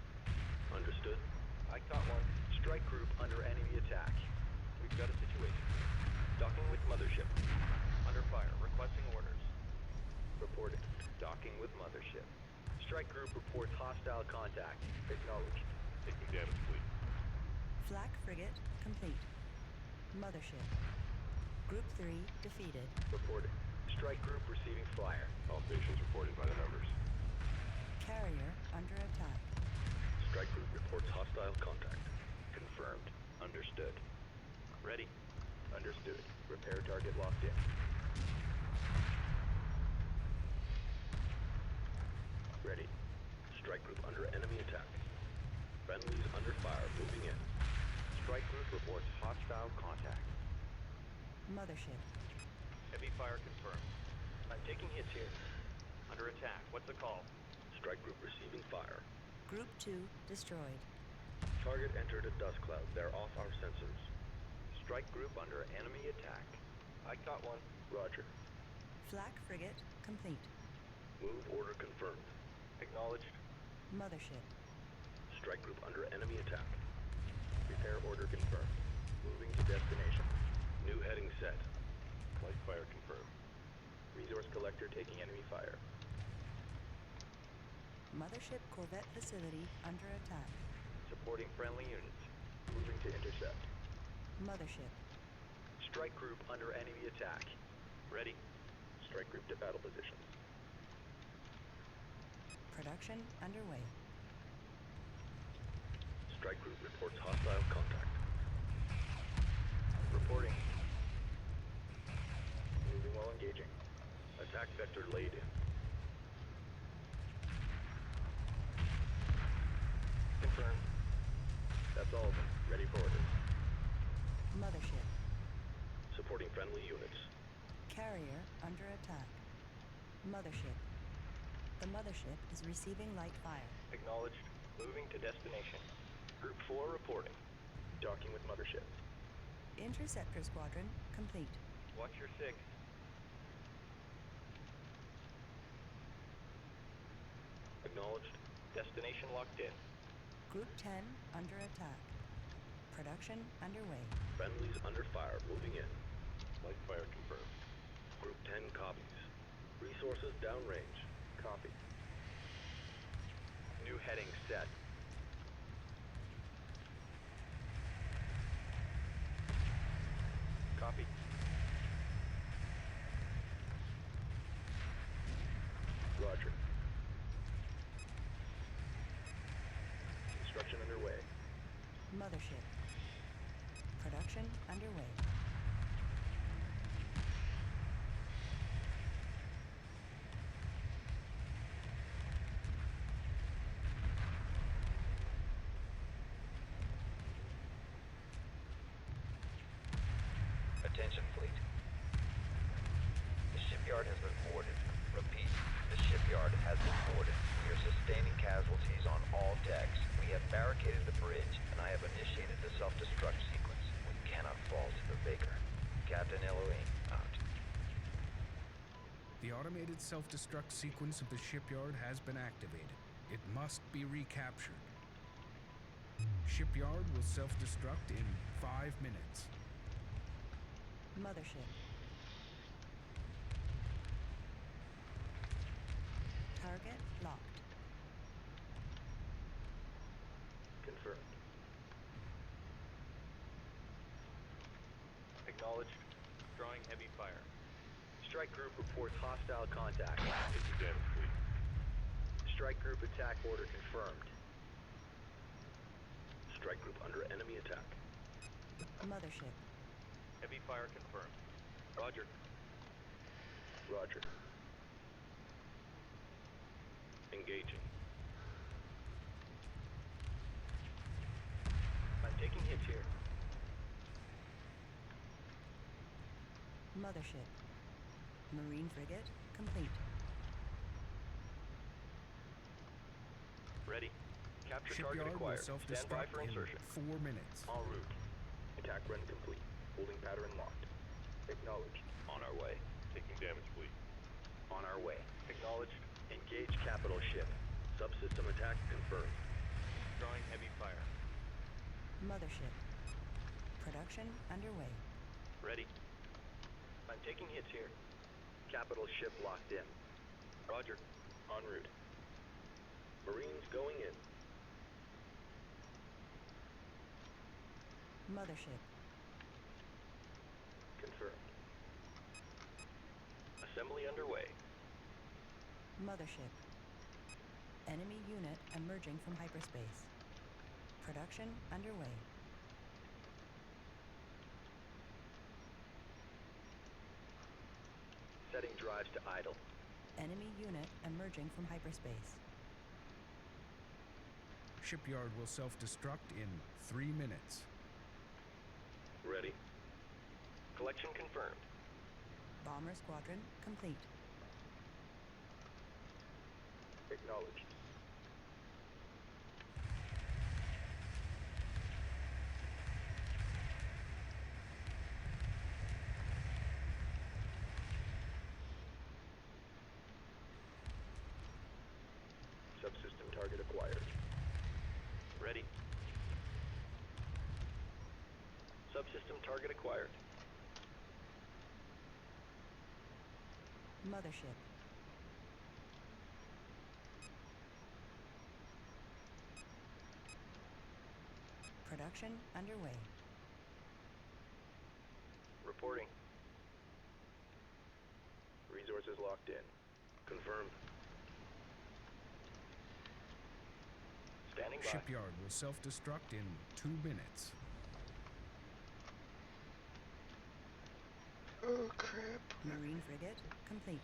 Understood. I caught one. Strike group under enemy attack. We've got a situation. Docking with mothership. Under fire. Requesting orders. Reporting. Docking with mothership. Strike group reports hostile contact. Acknowledged. Taking damage, fleet. Flak frigate complete. Mothership. Group 3 defeated. Reporting. Strike group receiving fire. All stations reported by the numbers. Carrier under attack. Strike group reports hostile contact. Confirmed. Understood. Ready. Understood. Repair target locked in. Ready. Strike group under enemy attack. Friendlies under fire moving in. Strike group reports hostile contact. Mothership. Heavy fire confirmed. I'm taking hits here. Under attack. What's the call? Strike group receiving fire. Group 2 destroyed. Target entered a dust cloud. They're off our sensors. Strike group under enemy attack. I caught one. Roger. Flak frigate complete. Move order confirmed. Acknowledged. Mothership. Strike group under enemy attack. Repair order confirmed. Moving to destination. New heading set. Light fire confirmed. Resource collector taking enemy fire. Mothership corvette facility under attack. Supporting friendly units. Moving to intercept. Mothership. Strike group under enemy attack. Ready. Strike group to battle positions. Production underway. Strike group reports hostile contact. Reporting. Moving while engaging. Attack vector laid in. Confirmed. That's all of them. Ready for orders. Mothership. Supporting friendly units. Carrier under attack. Mothership. The mothership is receiving light fire. Acknowledged. Moving to destination. Group 4 reporting. Docking with mothership. Interceptor squadron complete. Watch your 6. Acknowledged. Destination locked in. Group 10 under attack. Production underway. Friendlies under fire moving in. Light fire confirmed. Group 10 copies. Resources downrange. Copy. New heading set. Copy. Roger. Construction underway. Mothership. Production underway. Attention, fleet. The shipyard has been boarded. Repeat, the shipyard has been boarded. We are sustaining casualties on all decks. We have barricaded the bridge, and I have initiated the self-destruct sequence. We cannot fall to the Baker. Captain Elohim, out. The automated self-destruct sequence of the shipyard has been activated. It must be recaptured. Shipyard will self-destruct in 5 minutes. Mothership. Target locked. Confirmed. Acknowledged. Drawing heavy fire. Strike group reports hostile contact. Taking damage, fleet. Strike group attack order confirmed. Strike group under enemy attack. Mothership. Heavy fire confirmed. Roger. Roger. Engaging. I'm taking hits here. Mothership. Marine frigate complete. Ready. Capture target Shipyard will acquired. Stand by self-destruct for in insertion. 4 minutes. En route. Attack run complete. Holding pattern locked. Acknowledged. On our way. Taking damage, fleet. On our way. Acknowledged. Engage capital ship. Subsystem attack confirmed. Drawing heavy fire. Mothership. Production underway. Ready. I'm taking hits here. Capital ship locked in. Roger. En route. Marines going in. Mothership. Confirmed. Assembly underway. Mothership. Enemy unit emerging from hyperspace. Production underway. Setting drives to idle. Enemy unit emerging from hyperspace. Shipyard will self-destruct in 3 minutes. Ready. Collection confirmed. Bomber squadron complete. Acknowledged. Subsystem target acquired. Ready. Subsystem target acquired. Mothership. Production underway. Reporting. Resources locked in. Confirmed. Standing by. Shipyard will self-destruct in 2 minutes. Oh crap. Marine frigate complete.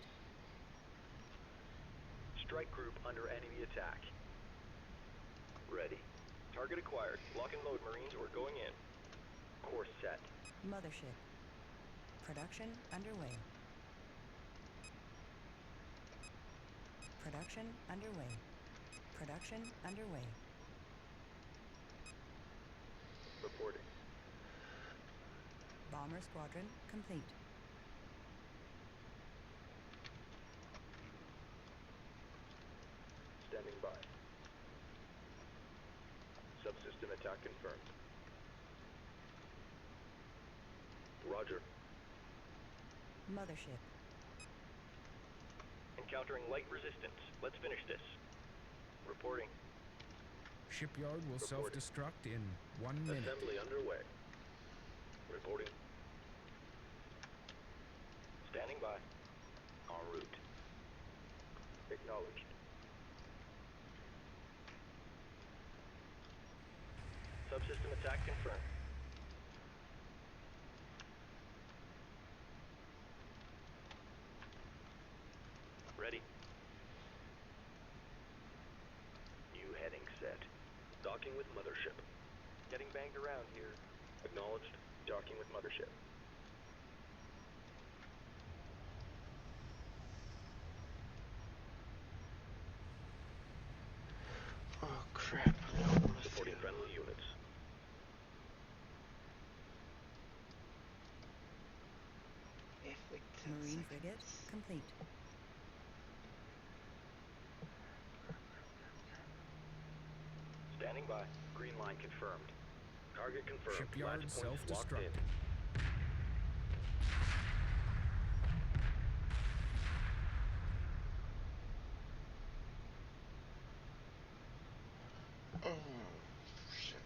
Strike group under enemy attack. Ready. Target acquired. Lock and load, Marines. We're going in. Course set. Mothership. Production underway. Production underway. Production underway. Reporting. Bomber squadron complete. Standing by. Subsystem attack confirmed. Roger. Mothership. Encountering light resistance. Let's finish this. Reporting. Shipyard will Reporting. self-destruct in 1 minute. Assembly underway. Reporting. Standing by. En route. Acknowledged. Subsystem attack confirmed. Ready. New heading set. Docking with mothership. Getting banged around here. Acknowledged. Docking with mothership. Oh crap. I don't want to Supporting friendly units. If like 10 Marine seconds. frigate complete. Standing by. Green line confirmed. Target confirmed. Shipyard Latch points locked in. self-destructing. Oh shit.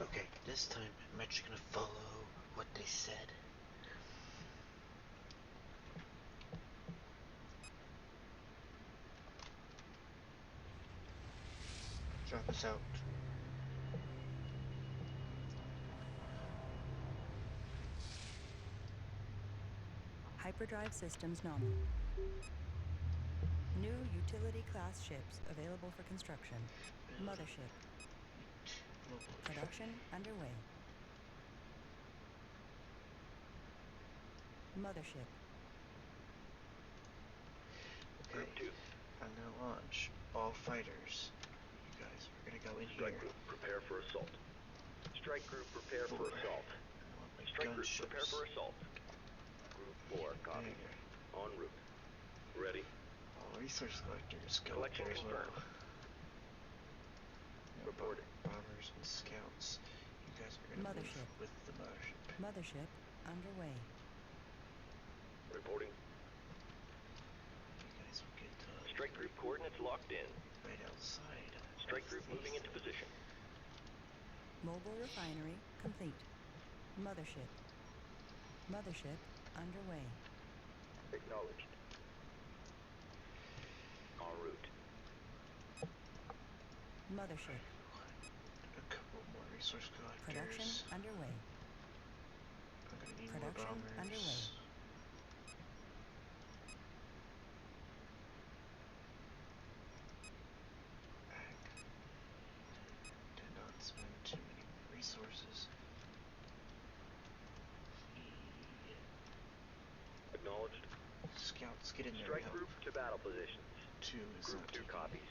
Okay, this time I'm actually gonna follow what they said. Drop us out. Hyperdrive systems nominal. New utility class ships available for construction. Mothership. Production underway. Mothership. Okay, Group 2. I'm gonna launch all fighters. You guys are gonna go in Strike here. group, prepare for assault. Strike group, prepare for assault. Strike group, prepare for assault. Group 4, copy. En route. Ready. All resource collectors go Collection there as well. confirmed. Reporting. Bombers and scouts. You guys are gonna move Mothership. with the mothership. Mothership underway. Reporting. You guys will get Strike group coordinates locked in. right outside. Strike of group the- moving into position. Mobile refinery complete. Mothership. Mothership underway. Acknowledged. En route. Mothership. A couple more resource collectors. Production underway. I'm gonna need Production more bombers. underway. Did not spend too many resources. Acknowledged. Scouts, get in there. Strike help. group to battle positions. 2 is Group not 2 taking copies.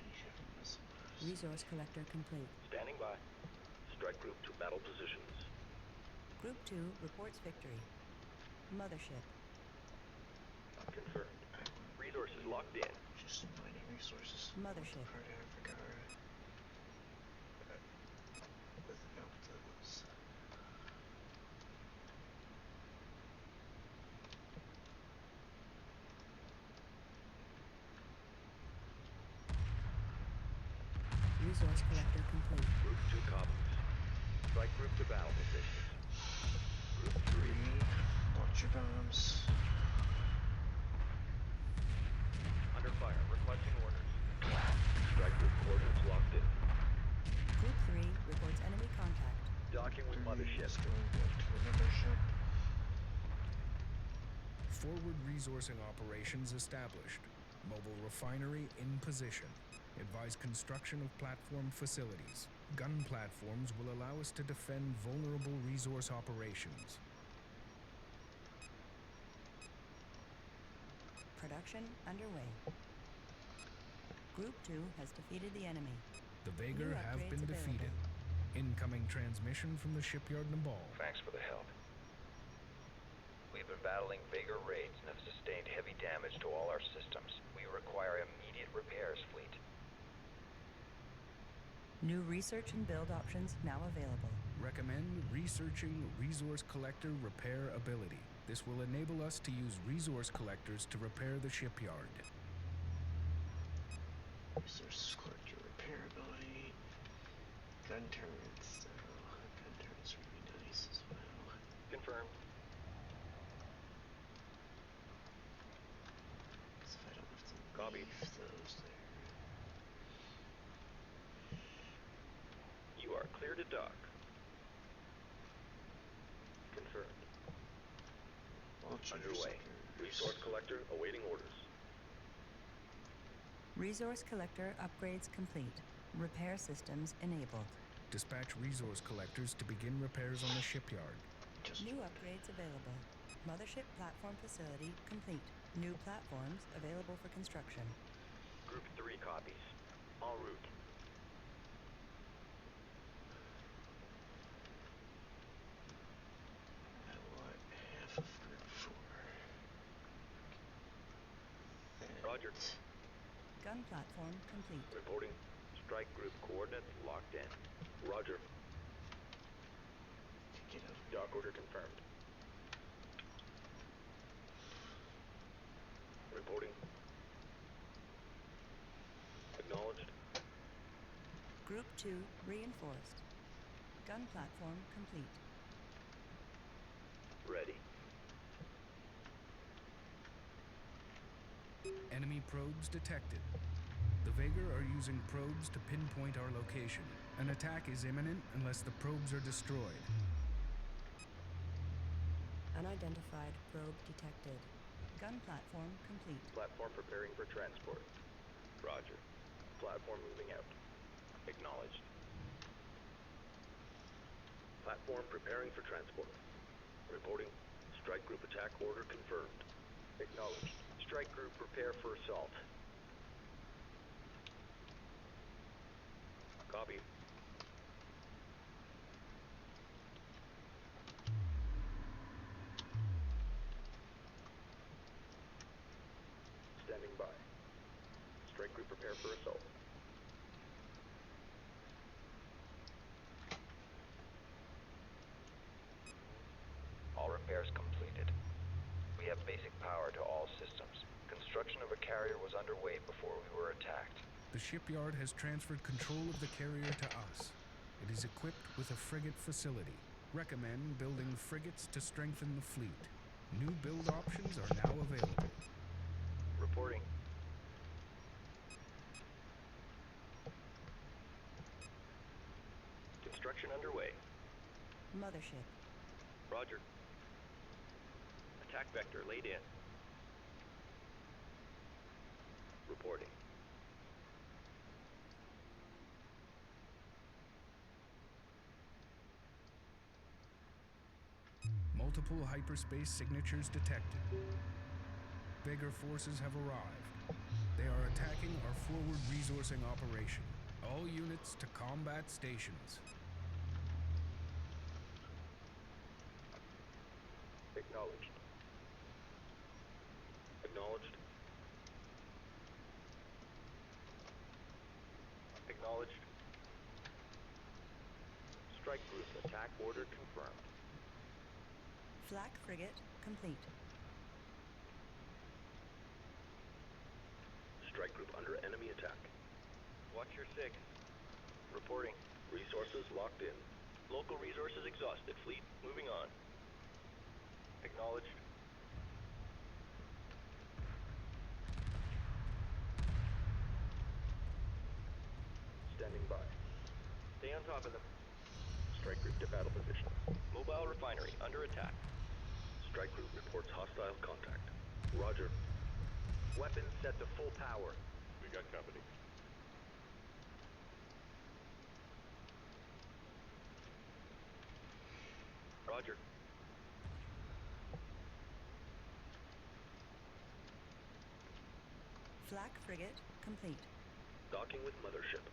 any heavy missiles. Resource collector complete. Standing by. Strike group to battle positions. Group 2 reports victory. Mothership. Confirmed. Resources locked in. Just mining resources. Mothership. Part of Africa. Without those. Resource collector complete. Group 2 copies. Strike group to battle positions. Group 3. Launch your bombs. Under fire. Requesting orders. Strike group coordinates locked in. Group 3 reports enemy contact. Docking with mothership. Is going back to the mothership. Forward resourcing operations established. Mobile refinery in position. Advise construction of platform facilities. Gun platforms will allow us to defend vulnerable resource operations. Production underway. Group 2 has defeated the enemy. The Vagar New have upgrades been defeated. available. Incoming transmission from the shipyard Nabal. Thanks for the help. We've been battling Vagar raids and have sustained heavy damage to all our systems. We require immediate repairs, fleet. New research and build options now available. Recommend researching resource collector repair ability. This will enable us to use resource collectors to repair the shipyard. Resource collector repair ability. Gun turrets. Gun turrets would be nice as well. Confirmed. So I don't have to Copy. leave those there. You are clear to dock. Confirmed. Launch Underway. interceptors. Resource collector awaiting orders. Resource collector upgrades complete. Repair systems enabled. Dispatch resource collectors to begin repairs on the shipyard. Just New upgrades available. Mothership platform facility complete. New platforms available for construction. Group 3 copies. En route. I want half of group 4. Roger. Gun platform complete. Reporting. Strike group coordinates locked in. Roger. Get over. Dock order confirmed. Reporting. Acknowledged. Group 2 reinforced. Gun platform complete. Ready. Enemy probes detected. The Vagar are using probes to pinpoint our location. An attack is imminent unless the probes are destroyed. Unidentified probe detected. Gun platform complete. Platform preparing for transport. Roger. Platform moving out. Acknowledged. Platform preparing for transport. Reporting. Strike group attack order confirmed. Acknowledged. Strike group prepare for assault. Copy. for assault. All repairs completed. We have basic power to all systems. Construction of a carrier was underway before we were attacked. The shipyard has transferred control of the carrier to us. It is equipped with a frigate facility. Recommend building frigates to strengthen the fleet. New build options are now available. Reporting. Construction underway. Mothership. Roger. Attack vector laid in. Reporting. Multiple hyperspace signatures detected. Bigger forces have arrived. They are attacking our forward resourcing operation. All units to combat stations. Acknowledged. Acknowledged. Acknowledged. Strike group attack order confirmed. Flak frigate complete. Strike group under enemy attack. Watch your 6. Reporting. Resources locked in. Local resources exhausted. Fleet moving on. Acknowledged. Standing by. Stay on top of them. Strike group to battle position. Mobile refinery under attack. Strike group reports hostile contact. Roger. Weapons set to full power. We got company. Roger. Flak frigate complete. Docking with mothership.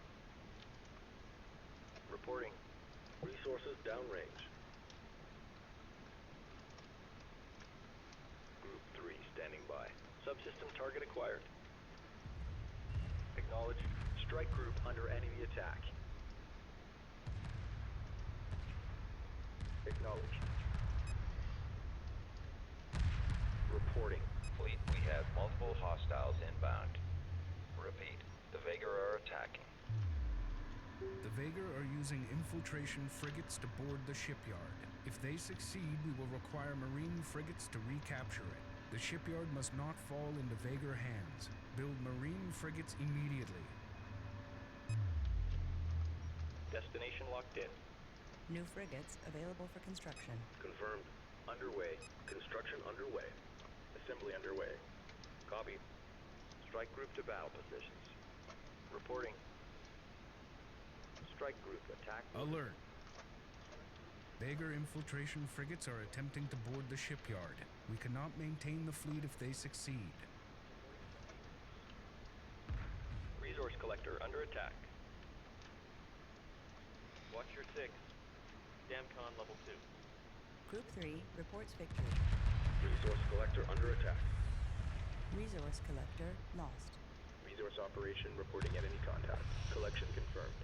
Reporting. Resources downrange. Group 3 standing by. Subsystem target acquired. Acknowledged. Strike group under enemy attack. Acknowledged. Reporting. Fleet, we have multiple hostiles inbound. Repeat, the Vega are attacking. The Vega are using infiltration frigates to board the shipyard. If they succeed, we will require marine frigates to recapture it. The shipyard must not fall into Vega hands. Build marine frigates immediately. Destination locked in. New frigates available for construction. Confirmed. Underway. Construction underway. Assembly underway. Copy. Strike group to battle positions. Reporting. Strike group attack. Alert. Vega infiltration frigates are attempting to board the shipyard. We cannot maintain the fleet if they succeed. Resource collector under attack. Watch your 6. Damcon level 2. Group 3 reports victory. Resource collector under attack. Resource collector lost. Resource operation reporting enemy contact. Collection confirmed.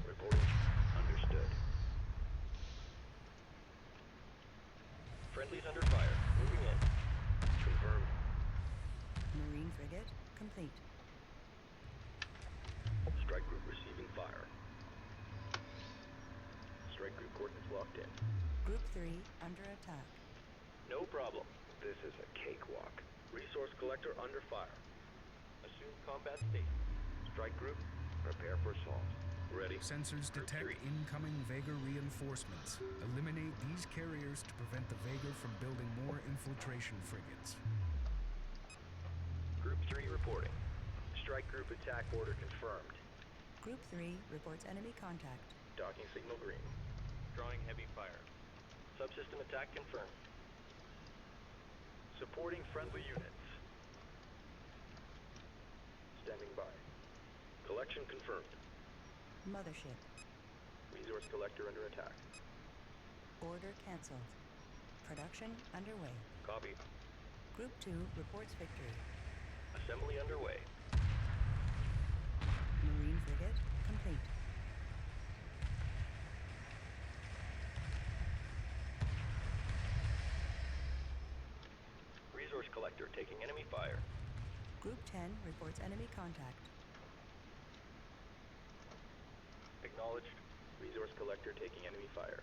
Reporting. Understood. Friendlies under fire. Moving in. Confirmed. Marine frigate complete. Strike group receiving fire. Strike group coordinates locked in. Group 3 under attack. No problem. This is a cakewalk. Resource collector under fire. Assume combat state. Strike group, prepare for assault. Ready. Sensors Group detect 3. incoming Vega reinforcements. Eliminate these carriers to prevent the Vega from building more infiltration frigates. Group 3 reporting. Strike group attack order confirmed. Group 3 reports enemy contact. Docking signal green. Drawing heavy fire. Subsystem attack confirmed. Supporting friendly units. Standing by. Collection confirmed. Mothership. Resource collector under attack. Order cancelled. Production underway. Copy. Group 2 reports victory. Assembly underway. Marine frigate complete. Resource collector taking enemy fire. Group 10 reports enemy contact. Acknowledged. Resource collector taking enemy fire.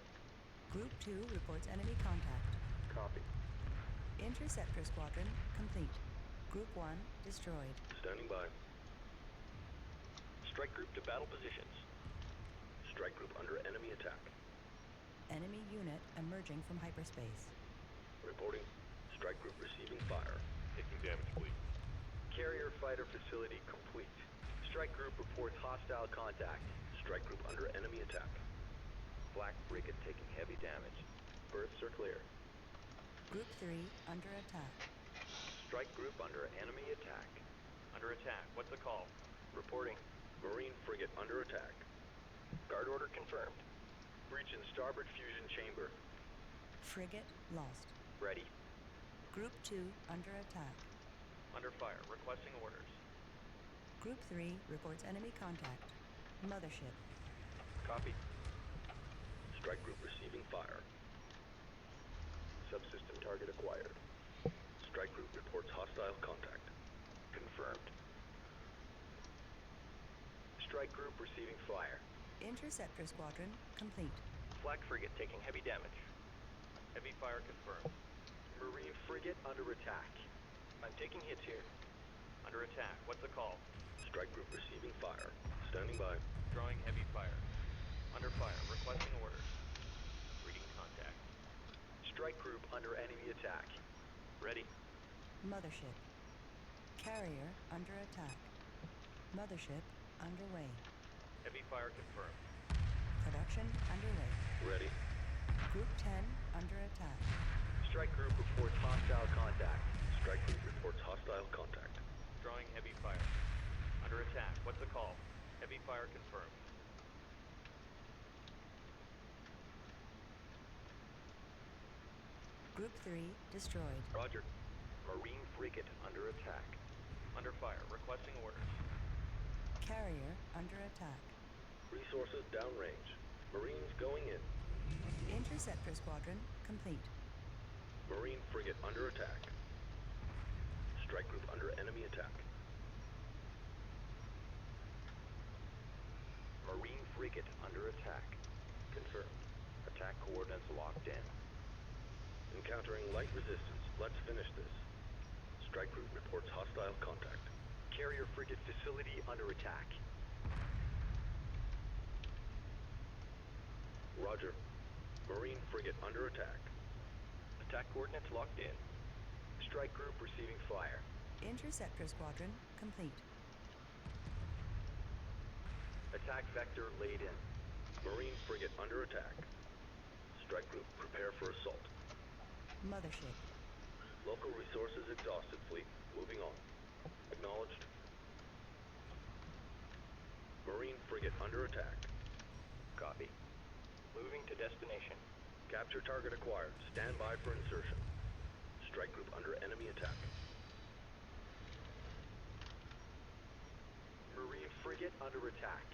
Group 2 reports enemy contact. Copy. Interceptor squadron complete. Group 1 destroyed. Standing by. Strike group to battle positions. Strike group under enemy attack. Enemy unit emerging from hyperspace. Reporting. Strike group receiving fire. Taking damage, please. Carrier fighter facility complete. Strike group reports hostile contact. Strike group under enemy attack. Black frigate taking heavy damage. Berths are clear. Group 3 under attack. Strike group under enemy attack. Under attack. What's the call? Reporting. Marine frigate under attack. Guard order confirmed. Breach in starboard fusion chamber. Frigate lost. Ready. Group 2 under attack. Under fire. Requesting orders. Group 3 reports enemy contact. Mothership. Copy. Strike group receiving fire. Subsystem target acquired. Strike group reports hostile contact. Confirmed. Strike group receiving fire. Interceptor squadron complete. Flak frigate taking heavy damage. Heavy fire confirmed. Marine frigate under attack. I'm taking hits here. Under attack. What's the call? Strike group receiving fire. Standing by. Drawing heavy fire. Under fire. Requesting orders. Reading contact. Strike group under enemy attack. Ready. Mothership. Carrier under attack. Mothership underway. Heavy fire confirmed. Production underway. Ready. Group 10 under attack. Strike group reports hostile contact. Strike group reports hostile contact. Drawing heavy fire. Under attack. What's the call? Heavy fire confirmed. Group 3 destroyed. Roger. Marine frigate under attack. Under fire. Requesting orders. Carrier under attack. Resources downrange. Marines going in. Interceptor squadron complete. Marine frigate under attack. Strike group under enemy attack. Marine frigate under attack. Confirmed. Attack coordinates locked in. Encountering light resistance. Let's finish this. Strike group reports hostile contact. Carrier frigate facility under attack. Roger. Marine frigate under attack. Attack coordinates locked in. Strike group receiving fire. Interceptor squadron complete. Attack vector laid in. Marine frigate under attack. Strike group prepare for assault. Mothership. Local resources exhausted, fleet. Moving on. Acknowledged. Marine frigate under attack. Copy. Moving to destination. Capture target acquired. Stand by for insertion. Strike group under enemy attack. Marine frigate under attack.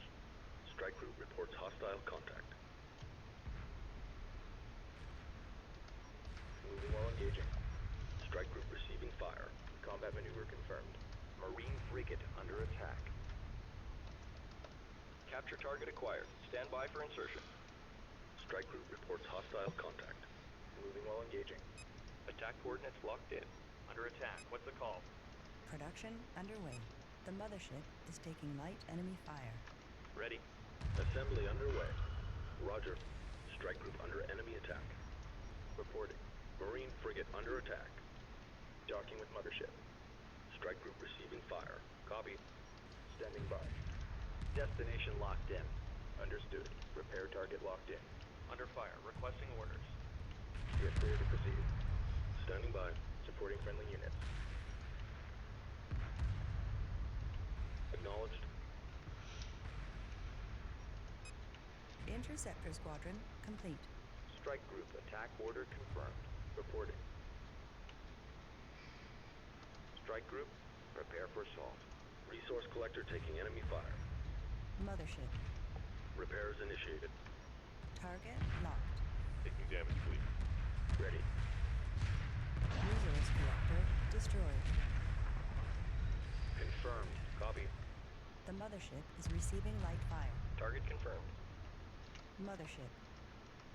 Strike group reports hostile contact. Moving while engaging. Strike group receiving fire. Combat maneuver confirmed. Marine frigate under attack. Capture target acquired. Stand by for insertion. Strike group reports hostile contact. Moving while engaging. Attack coordinates locked in. Under attack. What's the call? Production underway. The mothership is taking light enemy fire. Ready. Assembly underway. Roger. Strike group under enemy attack. Reporting. Marine frigate under attack. Docking with mothership. Strike group receiving fire. Copy. Standing by. Destination locked in. Understood. Repair target locked in. Under fire. Requesting orders. We are clear to proceed. Standing by. Supporting friendly units. Acknowledged. Interceptor squadron complete. Strike group attack order confirmed. Reporting. Strike group, prepare for assault. Resource collector taking enemy fire. Mothership. Repairs initiated. Target locked. Taking damage, please. Ready. Resource collector destroyed. Confirmed. Copy. The mothership is receiving light fire. Target confirmed. Mothership.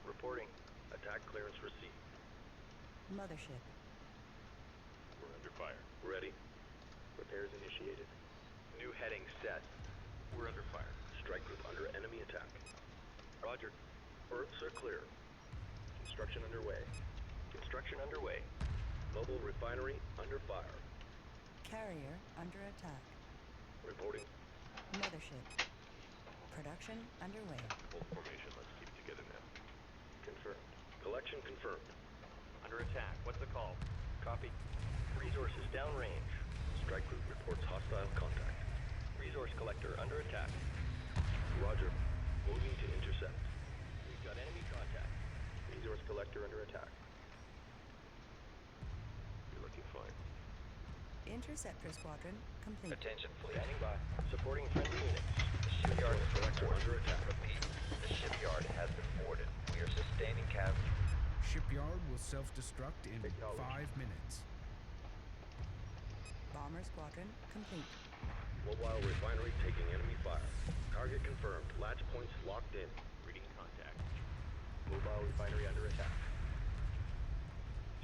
Reporting. Attack clearance received. Mothership. We're under fire. Ready. Repairs initiated. New heading set. We're under fire. Strike group under enemy attack. Roger. Earths are clear. Construction underway. Construction underway. Mobile refinery under fire. Carrier under attack. Reporting. Mothership. Production underway. Hold formation. Let's keep together now. Confirmed. Collection confirmed. Under attack. What's the call? Copy. Resources downrange. Strike group reports hostile contact. Resource collector under attack. Roger. Moving to intercept. We've got enemy contact. Resource collector under attack. You're looking fine. Interceptor squadron complete. Attention, fleet. Standing by. Supporting friendly units. The shipyard is Collector under attack. Repeat. The shipyard has been boarded. We are sustaining casualties. Shipyard will self-destruct in 5 minutes. Bomber squadron complete. Mobile refinery taking enemy fire. Target confirmed. Latch points locked in. Reading contact. Mobile refinery under attack.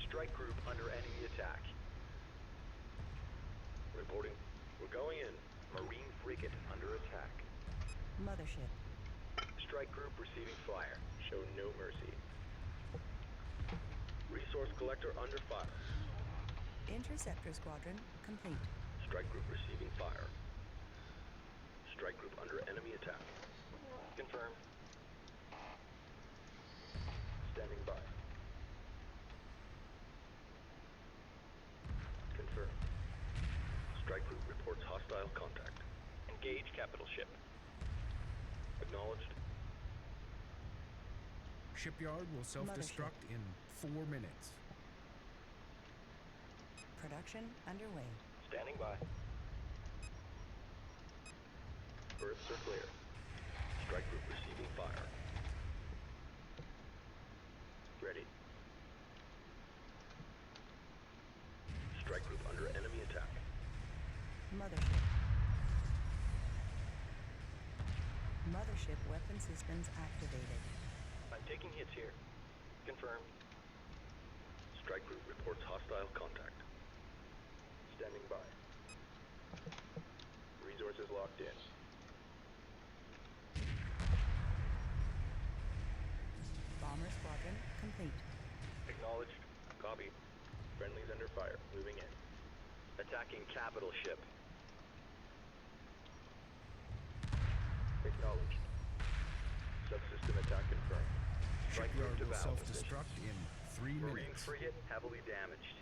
Strike group under enemy attack. Reporting. We're going in. Marine frigate under attack. Mothership. Strike group receiving fire. Show no mercy. Resource collector under fire. Interceptor squadron complete. Strike group receiving fire. Strike group under enemy attack. Confirmed. Standing by. Confirmed. Strike group reports hostile contact. Engage capital ship. Acknowledged. Shipyard will self-destruct in 4 minutes. Production underway. Standing by. Earths are clear. Strike group receiving fire. Ready. Strike group under enemy attack. Mothership. Mothership weapon systems activated. I'm taking hits here. Confirmed. Strike group reports hostile contact. Standing by. Resources locked in. Bomber squadron complete. Acknowledged. Copy. Friendlies under fire. Moving in. Attacking capital ship. Acknowledged. Subsystem attack confirmed. Strike group Shipyard to will battle self-destruct in 3 Marine minutes. frigate heavily damaged.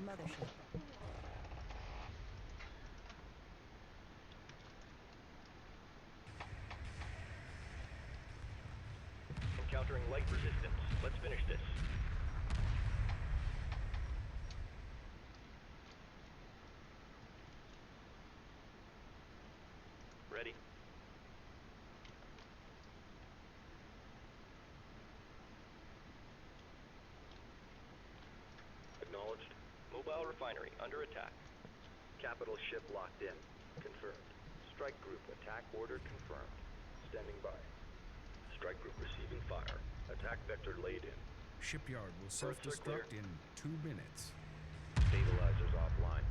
Mothership. Encountering light resistance. Let's finish this. Ready. Acknowledged. Mobile refinery under attack. Capital ship locked in. Confirmed. Strike group attack order confirmed. Standing by. Strike group receiving fire. Attack vector laid in. Shipyard will self-destruct in 2 minutes. Stabilizers offline.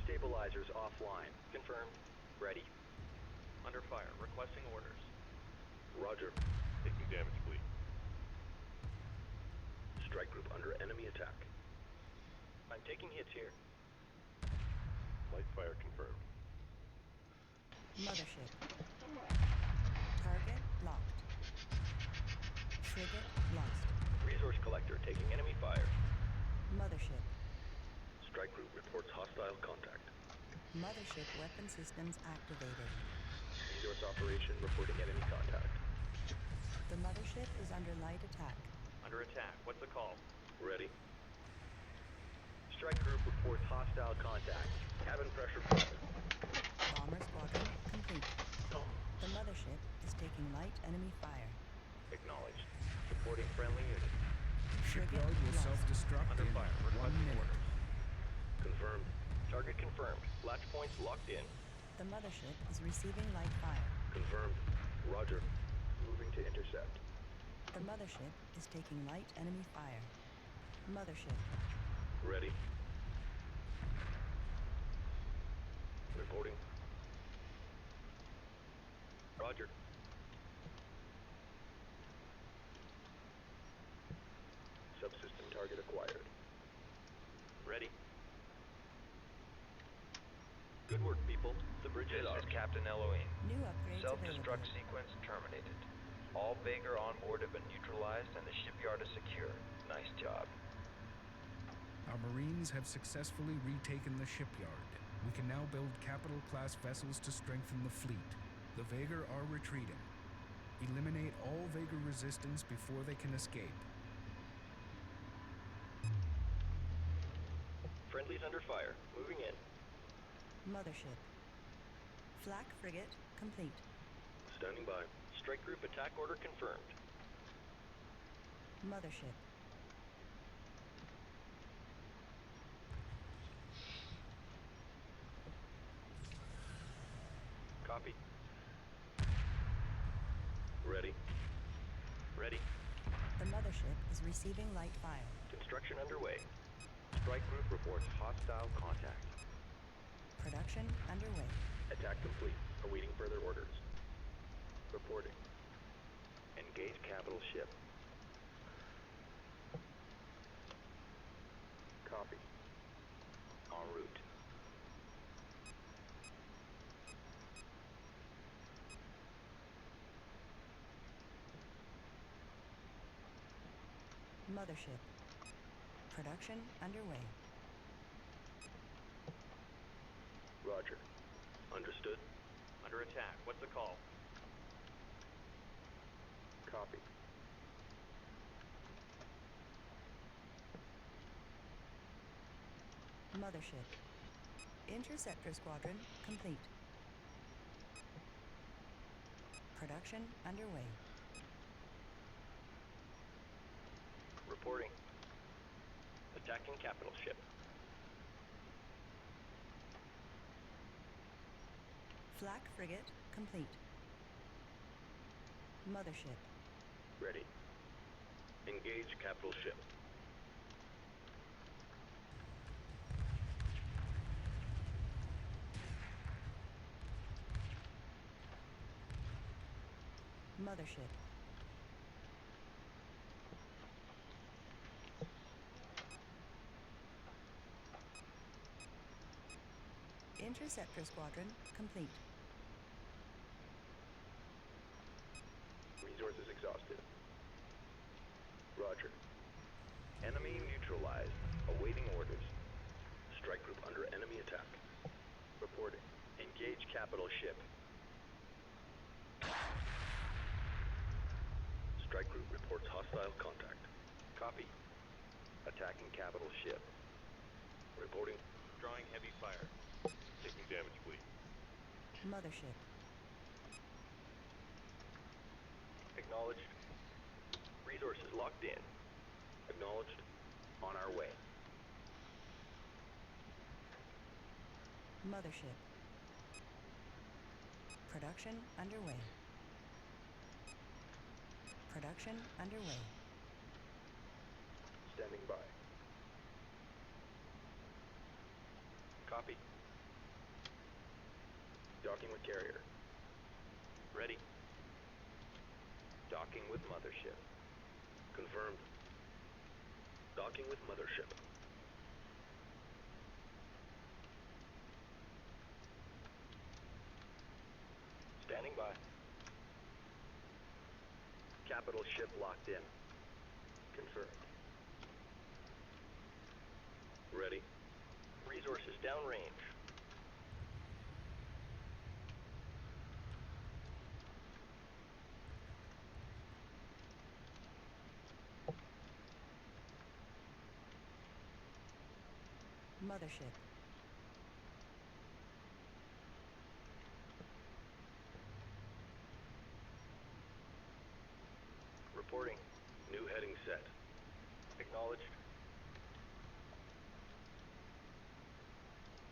Stabilizers offline. Confirmed. Ready. Under fire. Requesting orders. Roger. Taking damage, please. Strike group under enemy attack. I'm taking hits here. Light fire confirmed. Mothership. Target locked. Frigate lost. Resource collector taking enemy fire. Mothership. Strike group reports hostile contact. Mothership weapon systems activated. Resource operation reporting enemy contact. mothership is under light attack. Under attack. What's the call? Ready. Strike group reports hostile contact. Cabin pressure present. Bomber squadron complete. The mothership is taking light enemy fire. Acknowledged. Supporting friendly unit. Shipyard will lost. self-destruct Under in fire. 1 Requesting minute. orders. Confirmed. Target confirmed. Latch points locked in. The mothership is receiving light fire. Confirmed. Roger. Moving to intercept. The mothership is taking light enemy fire. Mothership. Ready. Reporting. Roger. Subsystem target acquired. Ready. Good work, people. The bridge This is ours. is Captain Elohim. New upgrades Self-destruct available. sequence terminated. All Vagar on board have been neutralized and the shipyard is secure. Nice job. Our Marines have successfully retaken the shipyard. We can now build capital-class vessels to strengthen the fleet. The Vagar are retreating. Eliminate all Vagar resistance before they can escape. Friendlies under fire. Moving in. Mothership. Flak frigate complete. Standing by. Strike group attack order confirmed. Mothership. Copy. Ready. Ready. The mothership is receiving light fire. Construction underway. Strike group reports hostile contact. Production underway. Attack complete. Awaiting further orders. Reporting. Engage capital ship. Copy. En route. Mothership. Production underway. Roger. Understood. Under attack. What's the call? Copy. Mothership. Interceptor squadron complete. Production underway. Reporting. Attacking capital ship. Flak frigate complete. Mothership. Ready. Engage capital ship. Mothership. Interceptor squadron complete. Resources exhausted. Roger. Enemy neutralized. Awaiting orders. Strike group under enemy attack. Reporting. Engage capital ship. Strike group reports hostile contact. Copy. Attacking capital ship. Reporting. Drawing heavy fire. Taking damage, please. Mothership. Acknowledged. Resources locked in. Acknowledged. On our way. Mothership. Production underway. Production underway. Standing by. Copy. Docking with carrier. Ready. Docking with mothership. Confirmed. Docking with mothership. Standing by. Capital ship locked in. Confirmed. Ready. Resources downrange. Mothership. Reporting. New heading set. Acknowledged.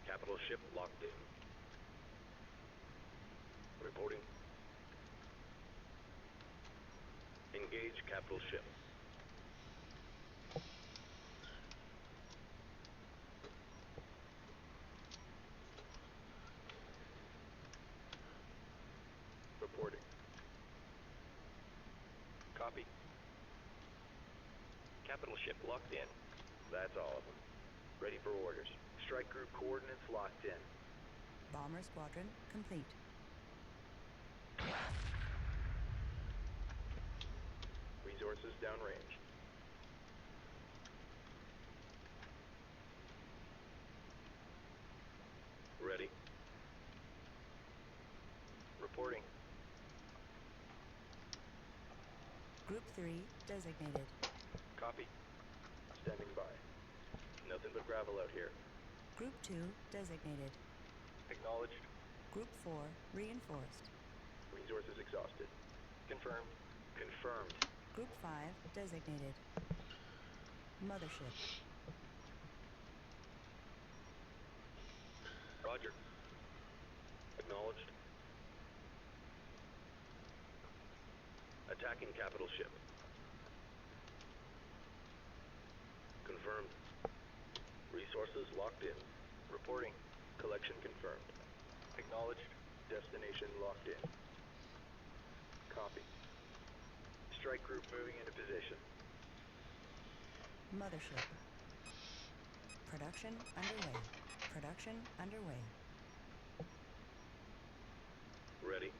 Capital ship locked in. Reporting. Engage capital ship. Reporting. Copy. Capital ship locked in. That's all of them. Ready for orders. Strike group coordinates locked in. Bomber squadron complete. Resources downrange. Ready. Reporting. Group 3 designated. Copy. Standing by. Nothing but gravel out here. Group 2 designated. Acknowledged. Group 4 reinforced. Resources exhausted. Confirmed. Confirmed. Group 5 designated. Mothership. Roger. Acknowledged. Attacking capital ship. Confirmed. Resources locked in. Reporting. Collection confirmed. Acknowledged. Destination locked in. Copy. Strike group moving into position. Mothership. Production underway. Production underway. Ready.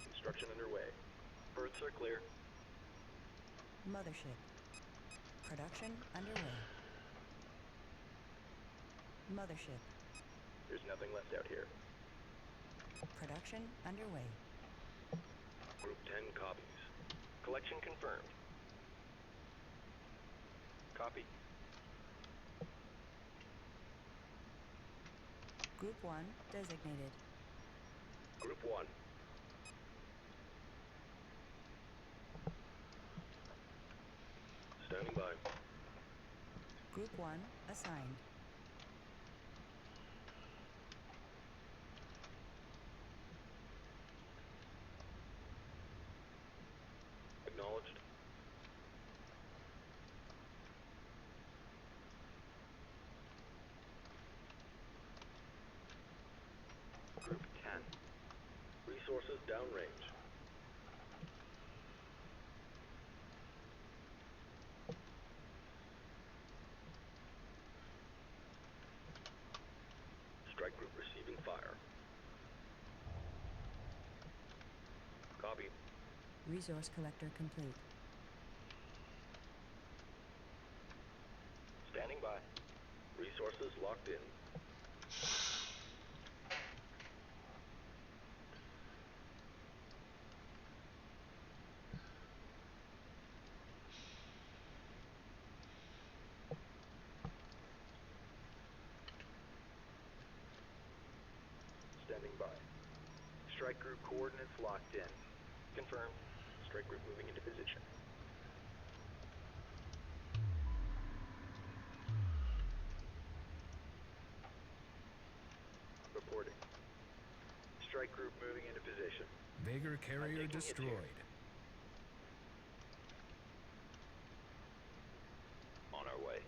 Construction underway. Berths are clear. Mothership. Production underway. Mothership. There's nothing left out here. Production underway. Group 10 copies. Collection confirmed. Copy. Group 1 designated. Group 1. Standing by. Group 1 assigned. Acknowledged. Group 10. Resources downrange. Strike group receiving fire. Copy. Resource collector complete. Standing by. Resources locked in. Standing by. Strike group coordinates locked in. Confirmed. Strike group moving into position. Reporting. Strike group moving into position. Vager carrier taking hits here. destroyed. On our way.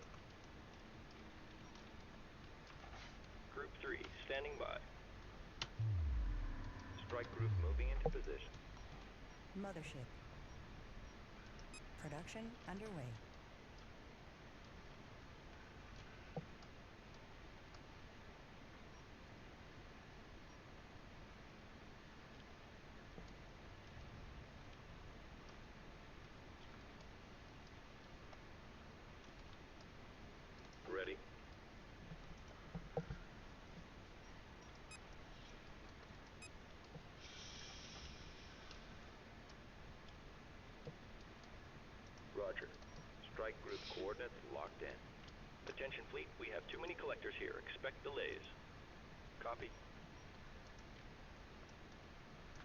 Group 3 standing by. Strike group moving into position. Mothership. Production underway. Ready. Roger. Strike group coordinates locked in. Attention fleet, we have too many collectors here. Expect delays. Copy.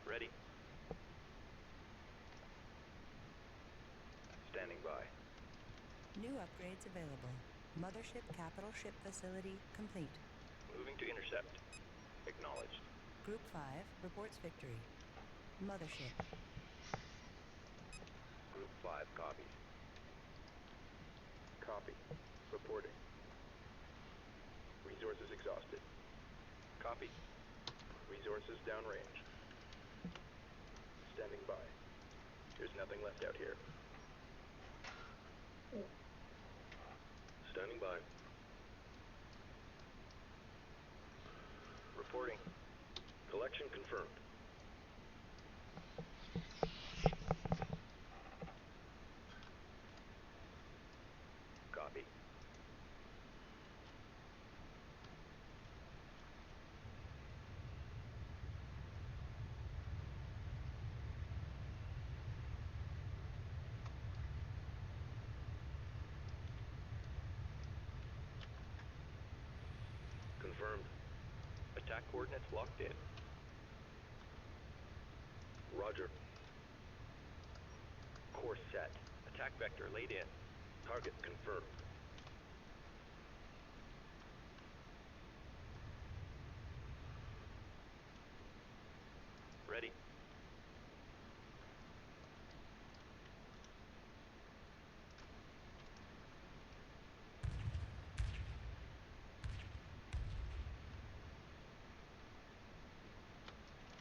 Ready. Standing by. New upgrades available. Mothership capital ship facility complete. Moving to intercept. Acknowledged. Group 5 reports victory. Mothership. Group 5 copies. Copy. Reporting. Resources exhausted. Copy. Resources downrange. Standing by. There's nothing left out here. Standing by. Reporting. Collection confirmed. Copy. Confirmed. Attack coordinates locked in. Roger. Course set. Attack vector laid in. Target confirmed. Ready.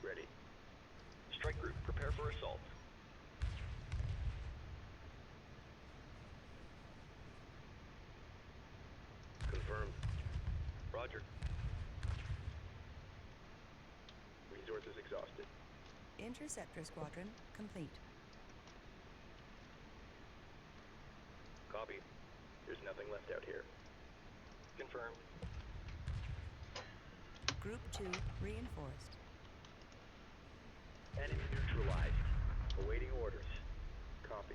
Ready. Strike group, prepare for assault. Confirmed. Roger. Resources exhausted. Interceptor squadron complete. Copy. There's nothing left out here. Confirmed. Group 2 reinforced. Enemy neutralized. Awaiting orders. Copy.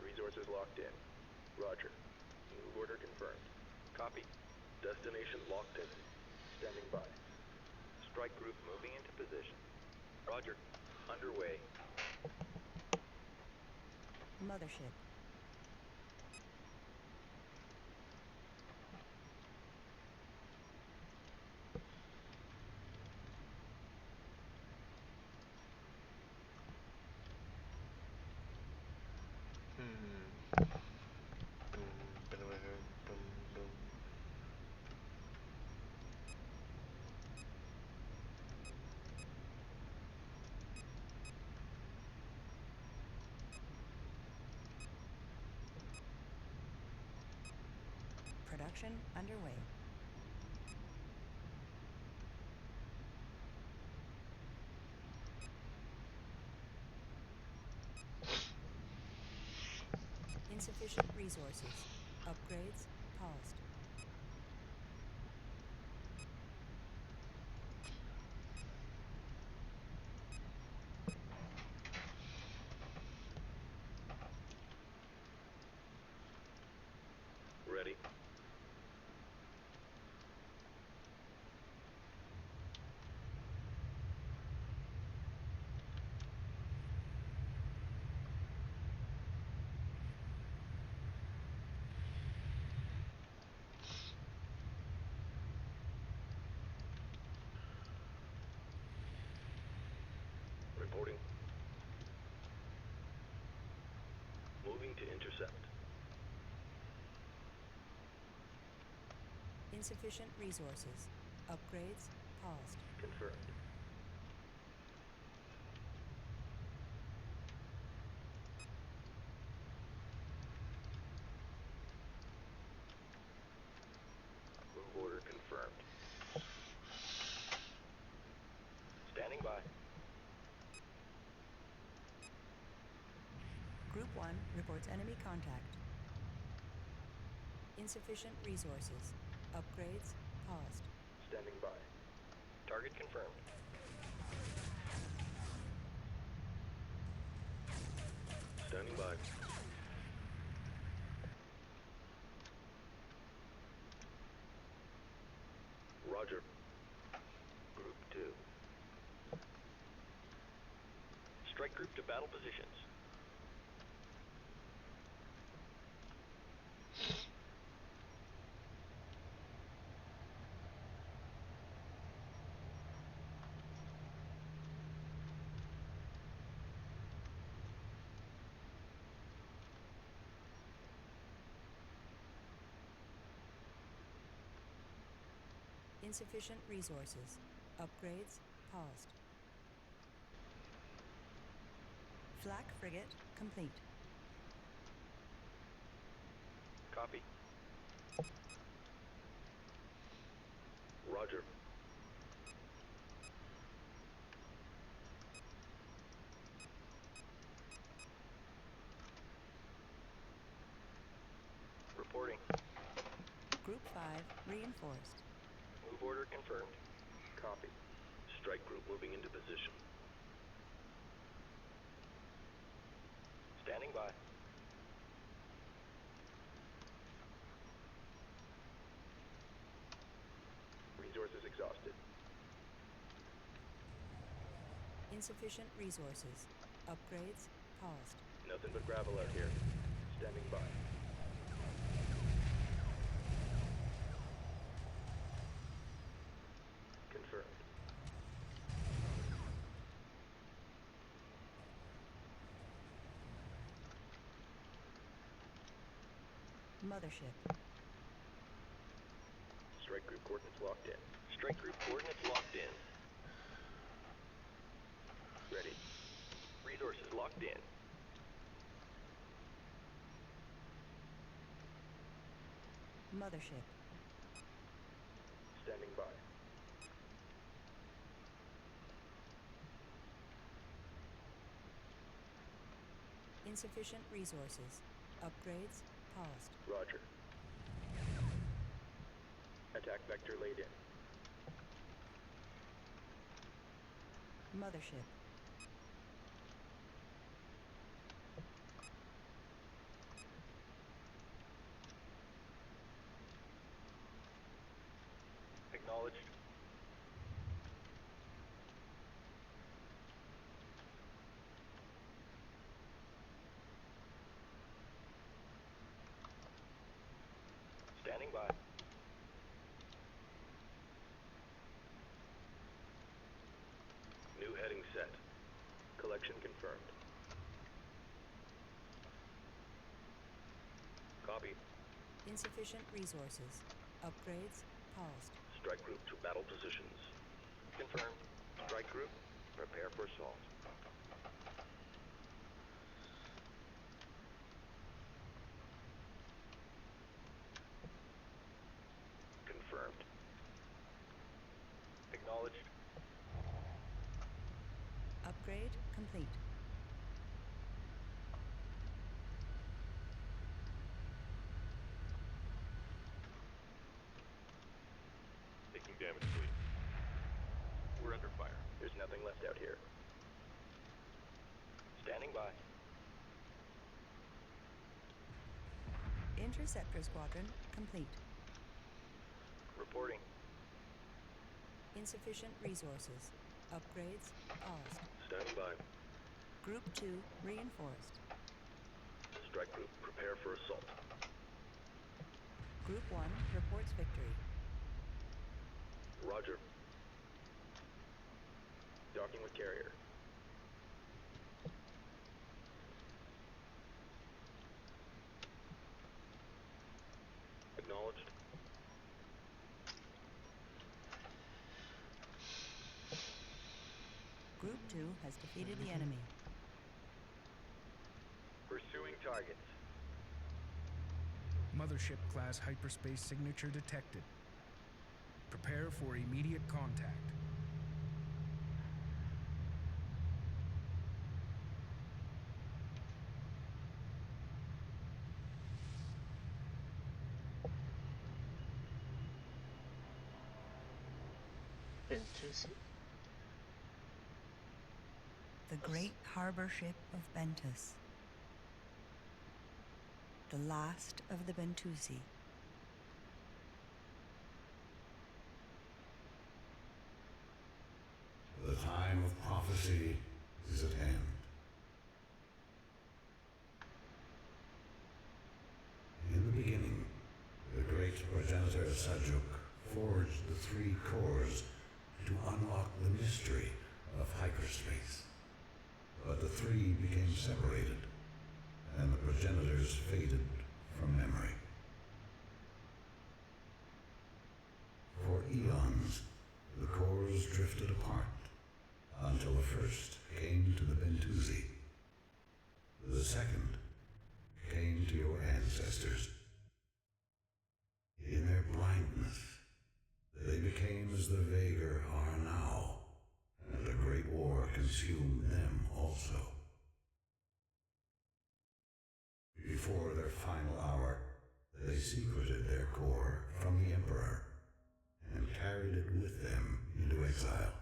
Resources locked in. Roger. Move order confirmed. Copy. Destination locked in. Standing by. Strike group moving into position. Roger. Underway. Mothership. Boom, boom, boom, boom. Production underway. Insufficient resources. Upgrades paused. Ready. Reporting. Moving to intercept. Insufficient resources. Upgrades paused. Confirmed. Move order confirmed. Standing by. Group 1 reports enemy contact. Insufficient resources. Upgrades paused. Standing by. Target confirmed. Standing by. Strike group to battle positions. Insufficient resources. Upgrades paused. Flak frigate complete. Copy. Roger. Reporting. Group 5 reinforced. Move order confirmed. Copy. Strike group moving into position. Standing by. Resources exhausted. Insufficient resources. Upgrades paused. Nothing but gravel out here. Standing by. Confirmed. Mothership. Strike group coordinates locked in. Strike group coordinates locked in. Ready. Resources locked in. Mothership. Standing by. Insufficient resources. Upgrades paused. Roger. Attack vector laid in. Mothership. Acknowledged. Standing by. New heading set. Collection confirmed. Copy. Insufficient resources. Upgrades paused. Strike group to battle positions. Confirmed. Strike group, prepare for assault. Confirmed. Acknowledged. Upgrade complete. Taking damage, please. We're under fire. There's nothing left out here. Standing by. Interceptor squadron complete. Reporting. Insufficient resources. Upgrades paused. Standing by. Group 2 reinforced. Strike group, prepare for assault. Group 1 reports victory. Roger. Docking with carrier. Acknowledged. Group 2 has defeated the enemy. Pursuing targets. Mothership class hyperspace signature detected. Prepare for immediate contact. Bentusi. The great harbor ship of Bentus. The last of the Bentusi. The time of prophecy is at hand. separated, and the progenitors faded from memory. For eons, the cores drifted apart until the first came to the Bentusi. The second came to your ancestors. In their blindness, they became as the Vagar are now, and a great war consumed them also. Before their final hour, they secreted their core from the Emperor and carried it with them into exile.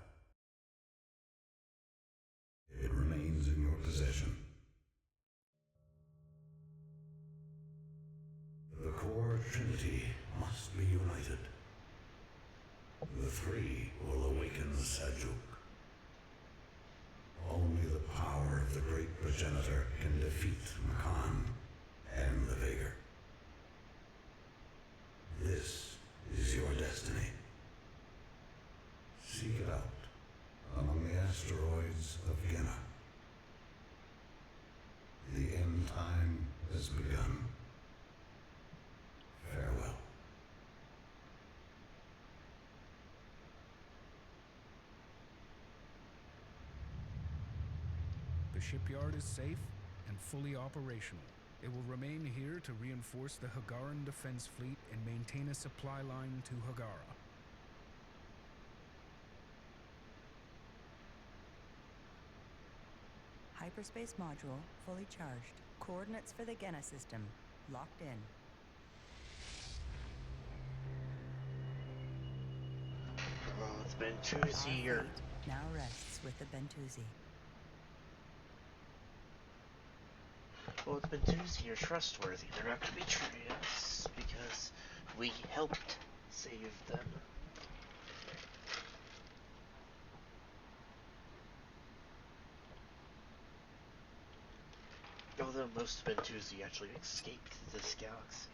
It remains in your possession. The core trinity must be united. The three will awaken Sajuk. Only the power of the great progenitor can defeat Makan and the Vagar. This is your destiny. Seek it out among the asteroids of Genna. The end time has begun. Farewell. The shipyard is safe and fully operational. It will remain here to reinforce the Hagaran defense fleet and maintain a supply line to Hagara. Hyperspace module fully charged. Coordinates for the Genna system locked in. Well, it's been Our Tuesday fleet now rests with the Bentusi. Well, it's been Tuesday. You're trustworthy. They're not going to betray us because we helped save them. Although most of Bentusi actually escaped this galaxy.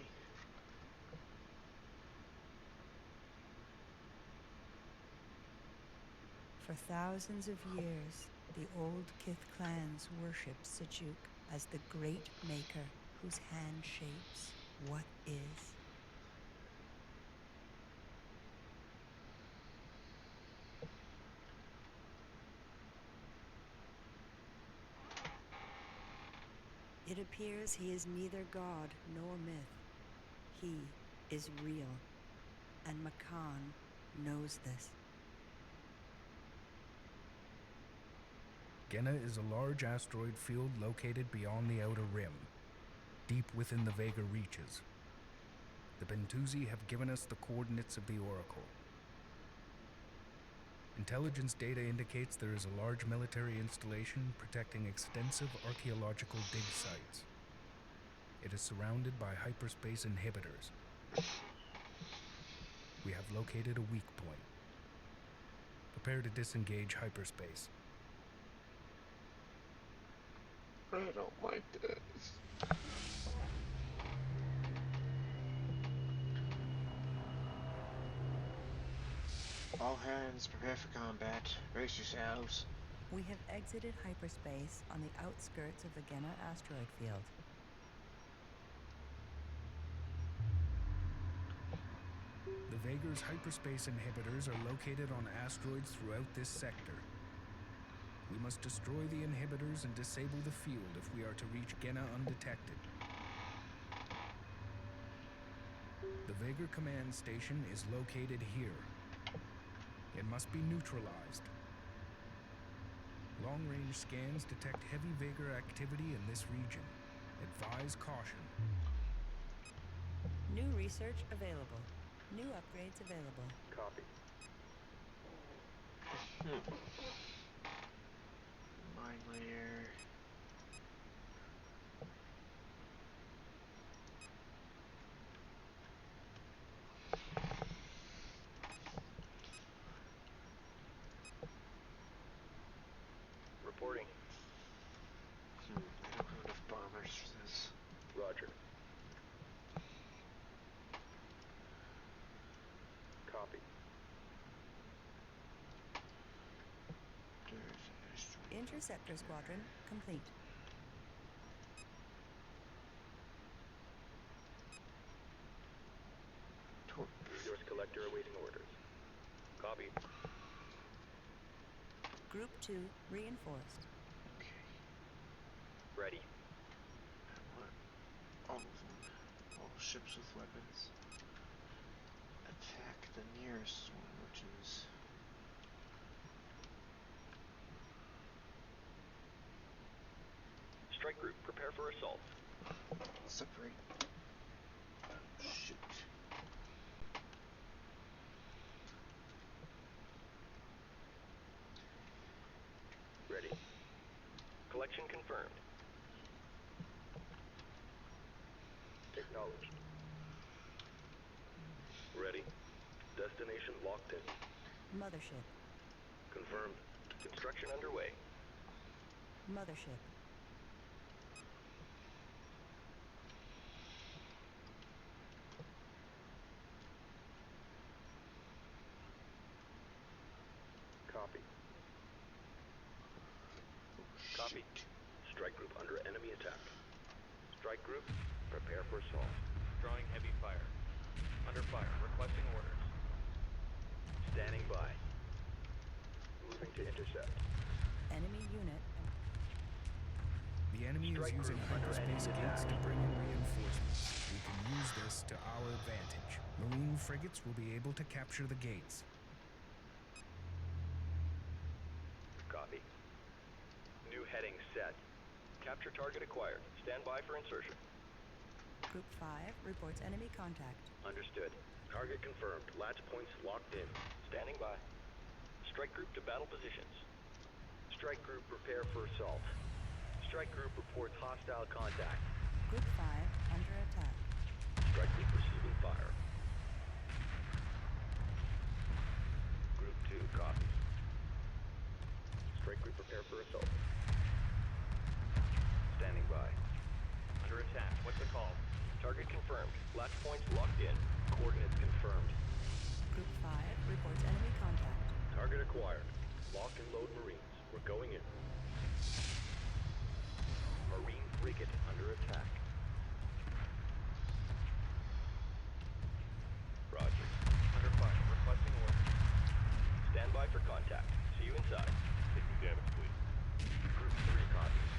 For thousands of years, the old Kith clans worshipped Sajuk as the great maker whose hand shapes what is. It appears he is neither god nor myth. He is real, and Makan knows this. Genna is a large asteroid field located beyond the Outer Rim, deep within the Vagar reaches. The Bentusi have given us the coordinates of the Oracle. Intelligence data indicates there is a large military installation protecting extensive archaeological dig sites. It is surrounded by hyperspace inhibitors. We have located a weak point. Prepare to disengage hyperspace. I don't like this. All hands, prepare for combat. Brace yourselves. We have exited hyperspace on the outskirts of the Genna asteroid field. The Vagar's hyperspace inhibitors are located on asteroids throughout this sector. We must destroy the inhibitors and disable the field if we are to reach Genna undetected. The Vagar command station is located here. It must be neutralized. Long-range scans detect heavy Vagar activity in this region. Advise caution. New research available. New upgrades available. Copy. Mine layer. Reporting. I don't have enough bombers for this. Roger. Copy. Interceptor squadron complete. Copy. Group 2 reinforced. Okay. Ready. I want all of them. All ships with weapons. Attack the nearest one, which is... Strike group, prepare for assault. separate. Shoot. Ready. Collection confirmed. Acknowledged. Ready. Destination locked in. Mothership. Confirmed. Construction underway. Mothership. Copy. Copy. Strike group under enemy attack. Strike group, prepare for assault. Drawing heavy fire. Under fire. Requesting orders. Standing by. Moving to intercept. Enemy unit. The enemy is Strike using group under hyperspace enemy gates to attack. bring in reinforcements. We can use this to our advantage. Marine frigates will be able to capture the gates. Copy. New heading set. Capture target acquired. Stand by for insertion. Group 5 reports enemy contact. Understood. Target confirmed. Latch points locked in. Standing by. Strike group to battle positions. Strike group prepare for assault. Strike group reports hostile contact. Group 5 under attack. Strike group receiving fire. Group 2 copies. Strike group prepare for assault. Standing by. Under attack. What's the call? Target confirmed. Latch points locked in. Coordinates confirmed. Group 5 reports enemy contact. Target acquired. Lock and load Marines. We're going in. Marine frigate under attack. Roger. Under fire. Requesting orders. Stand by for contact. See you inside. Taking damage, please. Group 3 copies.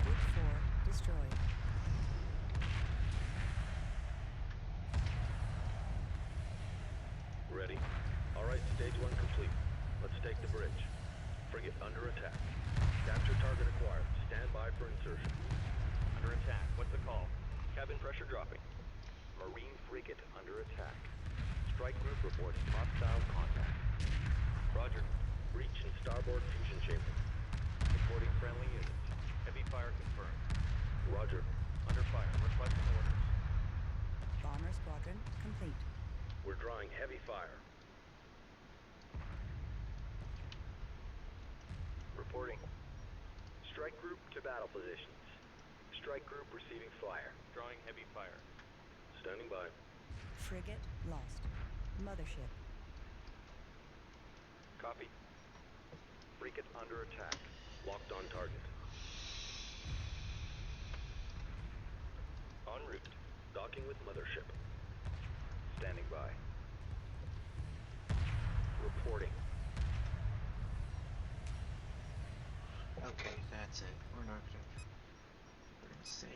Group 4 destroyed. Ready. Alright, stage 1 complete. Let's take the bridge. Frigate under attack. Capture target acquired. Stand by for insertion. Under attack. What's the call? Cabin pressure dropping. Marine frigate under attack. Strike group reports hostile contact. Roger. Breach in starboard fusion chamber. Reporting friendly units. Heavy fire confirmed. Roger. Under fire. Requesting orders. Bomber squadron complete. We're drawing heavy fire. Reporting. Strike group to battle positions. Strike group receiving fire. Drawing heavy fire. Standing by. Frigate lost. Mothership. Copy. Frigate under attack. Locked on target. En route. Docking with mothership. Standing by. Reporting. Okay, that's it. We're gonna save.